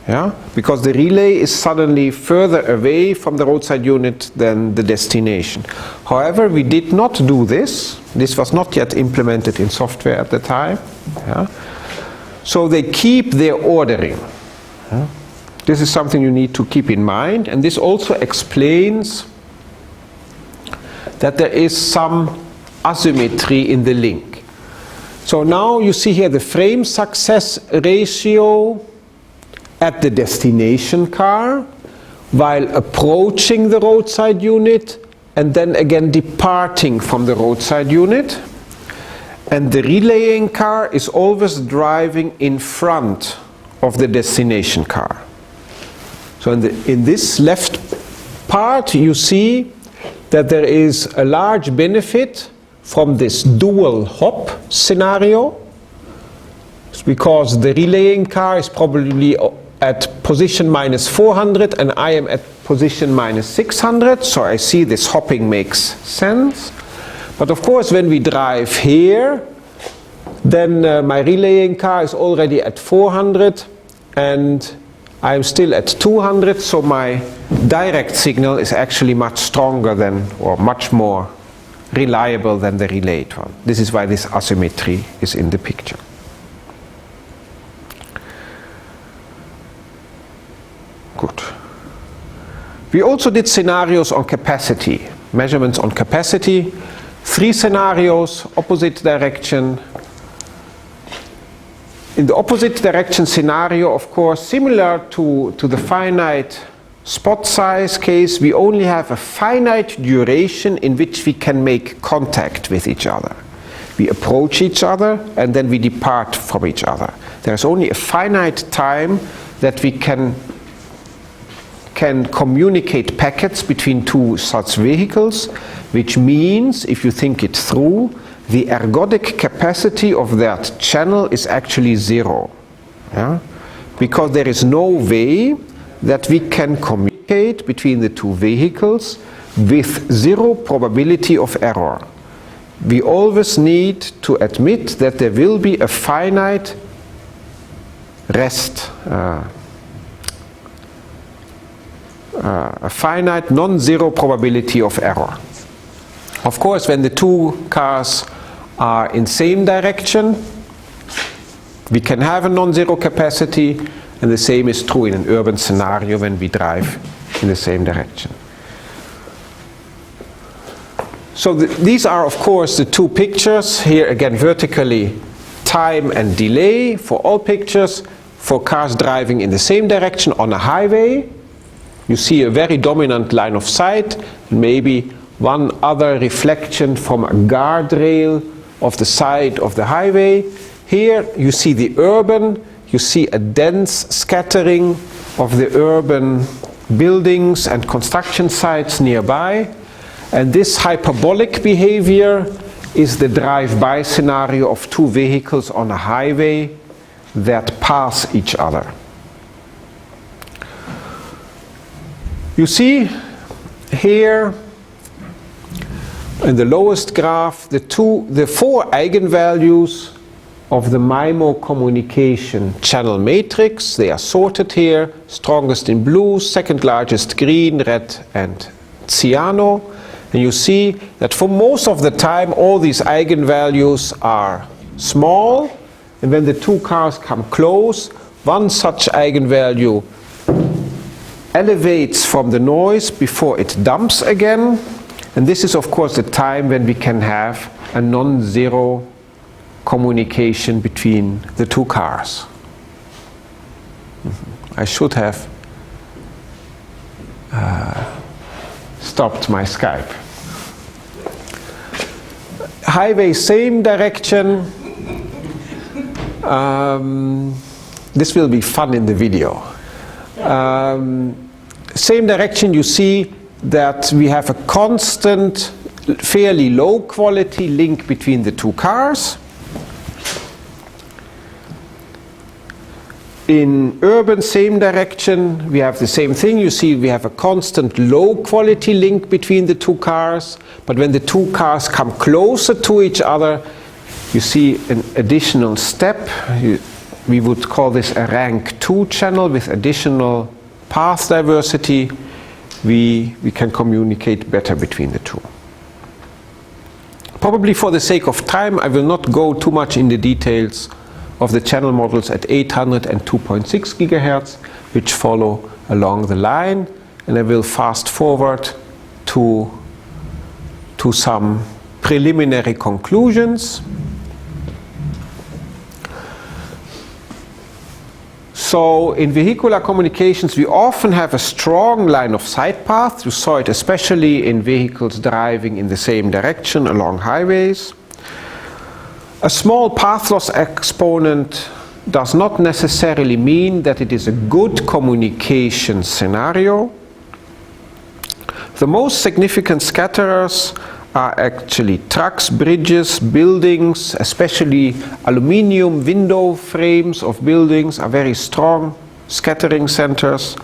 Yeah? Because the relay is suddenly further away from the roadside unit than the destination. However, we did not do this. This was not yet implemented in software at the time. Yeah? So they keep their ordering. Yeah? This is something you need to keep in mind, and this also explains that there is some asymmetry in the link. So now you see here the frame success ratio at the destination car while approaching the roadside unit and then again departing from the roadside unit. And the relaying car is always driving in front of the destination car. So in this left part you see that there is a large benefit from this dual hop scenario, because the relaying car is probably at position minus 400 and I am at position minus 600, so I see this hopping makes sense. But of course when we drive here, then my relaying car is already at 400 and I'm still at 200, so my direct signal is actually much stronger than, or much more reliable than the relayed one. This is why this asymmetry is in the picture. Good. We also did scenarios on capacity, measurements on capacity. 3 scenarios, opposite direction. In the opposite direction scenario, of course, similar to the finite spot size case, we only have a finite duration in which we can make contact with each other. We approach each other and then we depart from each other. There's only a finite time that we can communicate packets between 2 such vehicles, which means, if you think it through, the ergodic capacity of that channel is actually 0. Yeah? Because there is no way that we can communicate between the 2 vehicles with 0 probability of error. We always need to admit that there will be a finite rest, a finite non-zero probability of error. Of course, when the 2 cars are in same direction, we can have a non-zero capacity, and the same is true in an urban scenario when we drive in the same direction. So these are, of course, the 2 pictures. Here again vertically, time and delay for all pictures for cars driving in the same direction on a highway. You see a very dominant line of sight, maybe one other reflection from a guardrail of the side of the highway. Here you see the urban, you see a dense scattering of the urban buildings and construction sites nearby. And this hyperbolic behavior is the drive-by scenario of 2 vehicles on a highway that pass each other. You see here in the lowest graph the 4 eigenvalues of the MIMO communication channel matrix. They are sorted here, strongest in blue, second largest green, red and cyano. And you see that for most of the time all these eigenvalues are small, and when the 2 cars come close, one such eigenvalue elevates from the noise before it dumps again. And this is of course the time when we can have a non-zero communication between the 2 cars. I should have stopped my Skype. Highway same direction. This will be fun in the video. Same direction, you see that we have a constant, fairly low quality link between the 2 cars. In urban same direction, we have the same thing. You see we have a constant low quality link between the 2 cars, but when the 2 cars come closer to each other, you see an additional step. We would call this a rank 2 channel with additional path diversity. We can communicate better between the two. Probably for the sake of time, I will not go too much in the details of the channel models at 800 and 2.6 gigahertz, which follow along the line, and I will fast forward to some preliminary conclusions. So in vehicular communications, we often have a strong line of sight path. You saw it especially in vehicles driving in the same direction along highways. A small path loss exponent does not necessarily mean that it is a good communication scenario. The most significant scatterers are actually trucks, bridges, buildings, especially aluminium window frames of buildings are very strong scattering centers,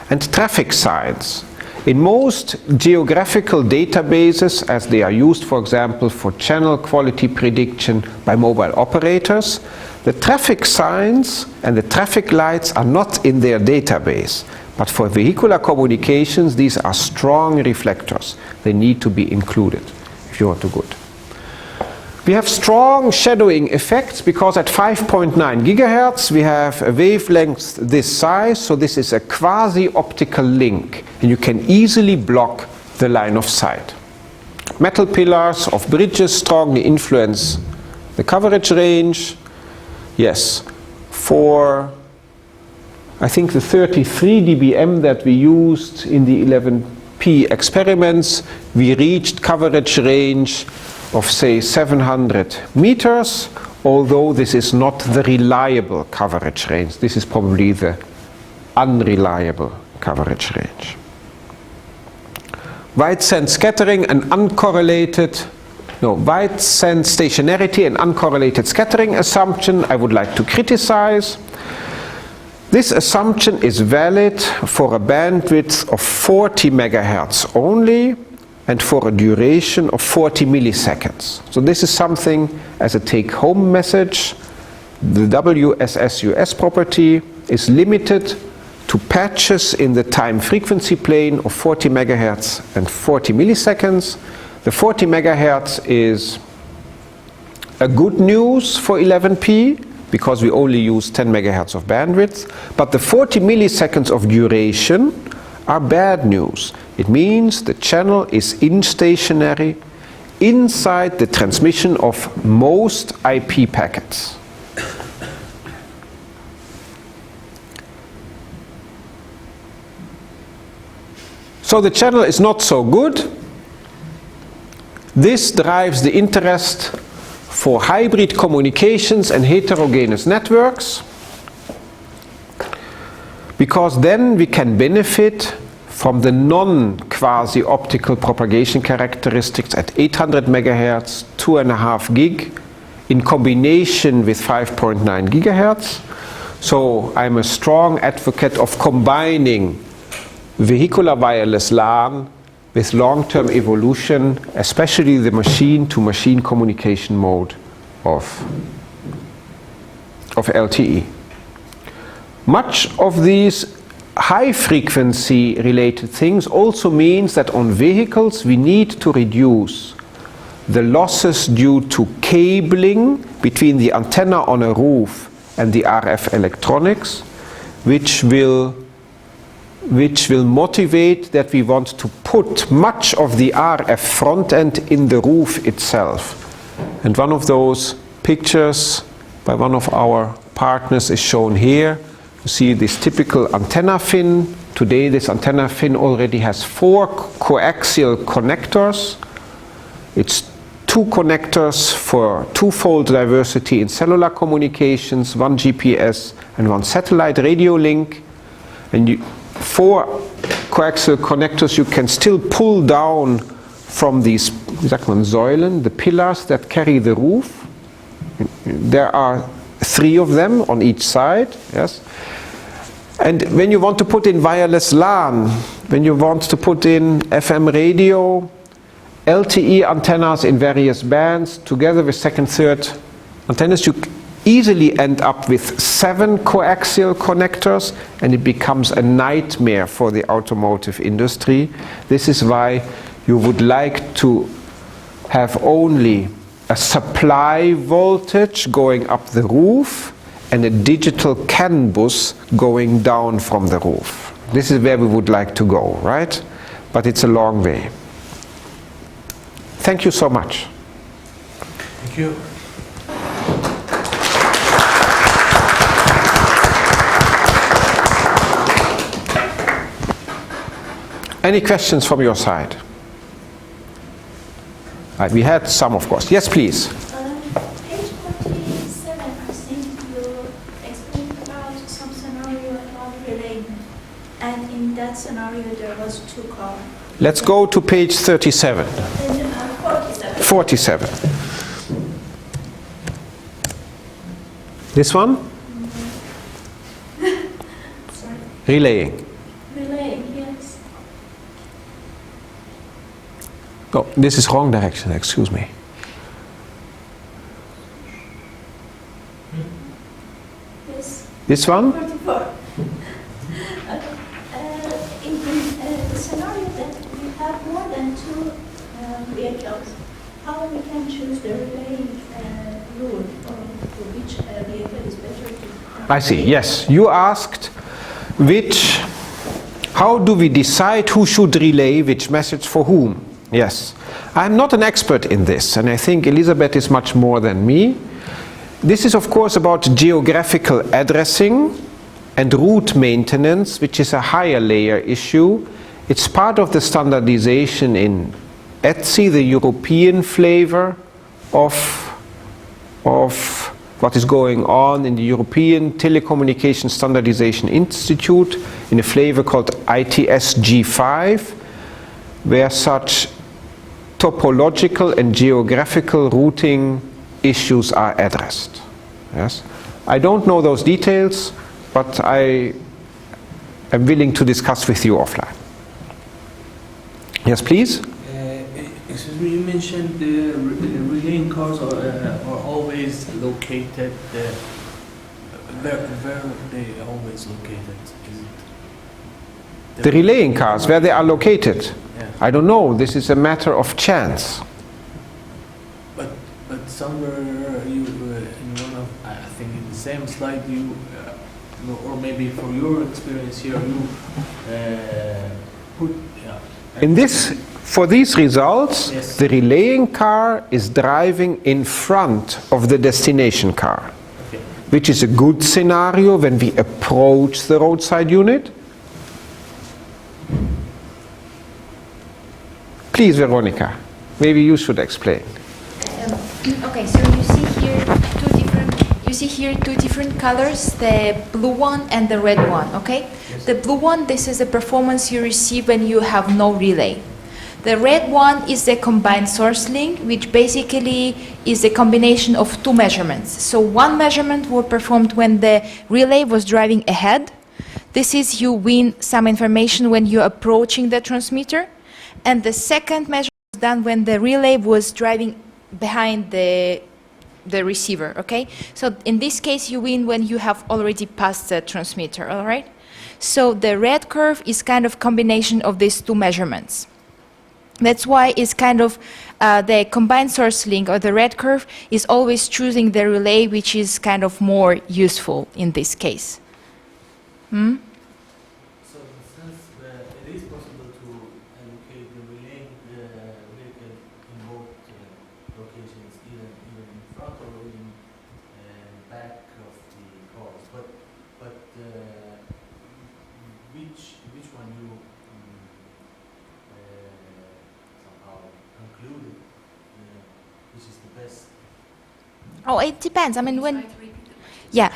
and traffic signs. In most geographical databases, as they are used, for example, for channel quality prediction by mobile operators, the traffic signs and the traffic lights are not in their database. But for vehicular communications, these are strong reflectors. They need to be included if you want to good. We have strong shadowing effects because at 5.9 gigahertz we have a wavelength this size, so this is a quasi-optical link, and you can easily block the line of sight. Metal pillars of bridges strongly influence the coverage range. Yes, for I think the 33 dBm that we used in the 11P experiments, we reached coverage range of say 700 meters, although this is not the reliable coverage range. This is probably the unreliable coverage range. Wide sense scattering and uncorrelated, wide sense stationarity and uncorrelated scattering assumption I would like to criticize. This assumption is valid for a bandwidth of 40 megahertz only and for a duration of 40 milliseconds. So this is something as a take-home message. The WSSUS property is limited to patches in the time frequency plane of 40 megahertz and 40 milliseconds. The 40 megahertz is a good news for 11P because we only use 10 megahertz of bandwidth, but the 40 milliseconds of duration are bad news. It means the channel is instationary inside the transmission of most IP packets. So the channel is not so good. This drives the interest for hybrid communications and heterogeneous networks, because then we can benefit from the non-quasi-optical propagation characteristics at 800 megahertz, 2.5 gig, in combination with 5.9 gigahertz. So I'm a strong advocate of combining vehicular wireless LAN with long-term evolution, especially the machine-to-machine communication mode of LTE. Much of these high-frequency related things also means that on vehicles we need to reduce the losses due to cabling between the antenna on a roof and the RF electronics, which will motivate that we want to put much of the RF front end in the roof itself. And one of those pictures by one of our partners is shown here. You see this typical antenna fin. Today this antenna fin already has 4 coaxial connectors. It's 2 connectors for twofold diversity in cellular communications, 1 GPS and 1 satellite radio link. And 4 coaxial connectors you can still pull down from these, wie sagt man, Säulen, the pillars that carry the roof. There are 3 of them on each side, yes. And when you want to put in wireless LAN, when you want to put in FM radio, LTE antennas in various bands, together with second, third antennas, you easily end up with 7 coaxial connectors, and it becomes a nightmare for the automotive industry. This is why you would like to have only a supply voltage going up the roof and a digital CAN bus going down from the roof. This is where we would like to go, right? But it's a long way. Thank you so much. Thank you. Any questions from your side? We had some, of course. Yes, please. Page 47, I think you explained about some scenario about relay. And in that scenario, there was 2 cars. Let's go to page 37. 47. 47. This one? Sorry. Relaying. Relay, yes. Oh, this is wrong direction, excuse me. This one? 44. In the scenario that we have more than 2 vehicles, how we can choose the relay rule, or which vehicle is better to... I see, yes. You asked how do we decide who should relay which message for whom? Yes. I'm not an expert in this, and I think Elisabeth is much more than me. This is of course about geographical addressing and route maintenance, which is a higher layer issue. It's part of the standardization in ETSI, the European flavor of what is going on in the European Telecommunication Standardization Institute, in a flavor called ITS G5, where such topological and geographical routing issues are addressed. Yes, I don't know those details, but I am willing to discuss with you offline. Yes, please. Excuse me, you mentioned the relaying cars are always located. Where they are always located? Is it The relaying cars, where they are located. Yeah. I don't know. This is a matter of chance. But somewhere you in one of, I think in the same slide you or maybe from your experience here you put In this, for these results, Yes. the relaying car is driving in front of the destination car, okay. which is a good scenario when we approach the roadside unit. Please, Veronica, maybe you should explain. Okay, so you see here two different colors, the blue one and the red one, okay? Yes. The blue one, this is the performance you receive when you have no relay. The red one is the combined source link, which basically is a combination of two measurements. So one measurement was performed when the relay was driving ahead. This is you win some information when you're approaching the transmitter. And the second measure was done when the relay was driving behind the receiver, okay? So in this case, you win when you have already passed the transmitter, all right? So the red curve is kind of combination of these two measurements. That's why it's kind of the combined source link, or the red curve, is always choosing the relay, which is kind of more useful in this case. Hmm? So since it is possible to allocate the relay vehicle in both locations, either in front or in back of the cars, but which one you somehow concluded which is the best? Oh, it depends. I mean, when... Yeah,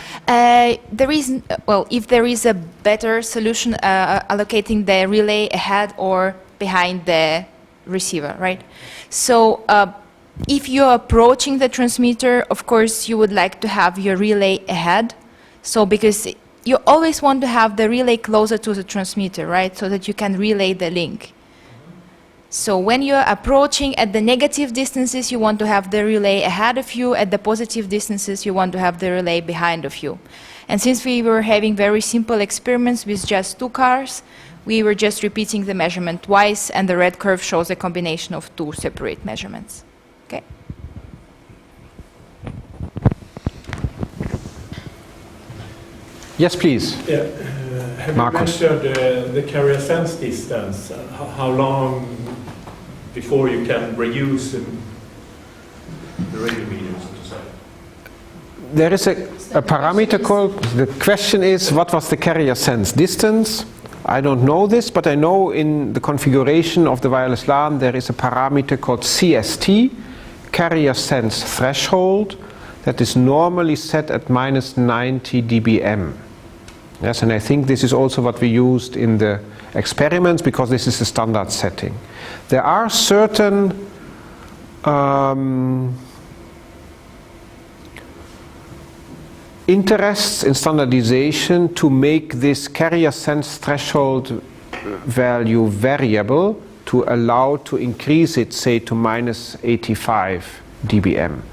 there is, well, if there is a better solution allocating the relay ahead or behind the receiver, right? So if you're approaching the transmitter, of course, you would like to have your relay ahead. So because you always want to have the relay closer to the transmitter, right? So that you can relay the link. So when you're approaching at the negative distances, you want to have the relay ahead of you. At the positive distances, you want to have the relay behind of you. And since we were having very simple experiments with just 2 cars, we were just repeating the measurement twice, and the red curve shows a combination of 2 separate measurements. Okay. Yes, please. Yeah. Have Marcus. you measured the carrier sense distance? How long before you can reuse the radio medium, so to say? There is a parameter called, the question is, what was the carrier sense distance? I don't know this, but I know in the configuration of the wireless LAN there is a parameter called CST, carrier sense threshold, that is normally set at -90 dBm. Yes, and I think this is also what we used in the experiments, because this is the standard setting. There are certain interests in standardization to make this carrier sense threshold value variable, to allow to increase it, say, to -85 dBm.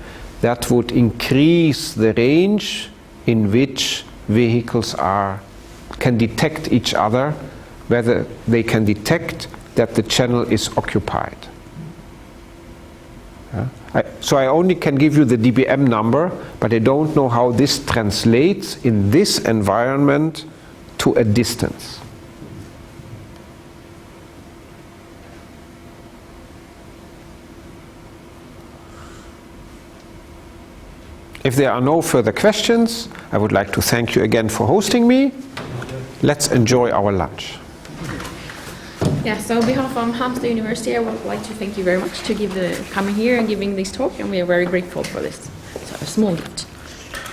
That would increase the range in which vehicles can detect each other, whether they can detect that the channel is occupied. So I only can give you the dBm number, but I don't know how this translates in this environment to a distance. If there are no further questions, I would like to thank you again for hosting me. Let's enjoy our lunch. Yeah, so on behalf of Halmstad University, I would like to thank you very much to coming here and giving this talk, and we are very grateful for this. So a small gift.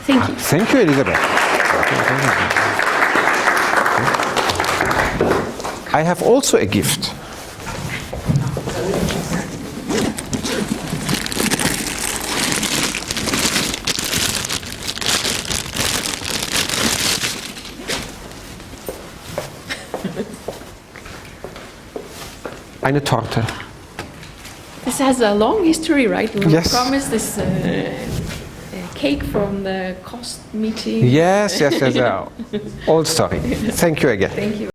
Thank you. Thank you, Elisabeth. I have also a gift. Eine Torte. This has a long history, right? We Yes. promised this cake from the cost meeting. Yes, old story. Thank you again. Thank you.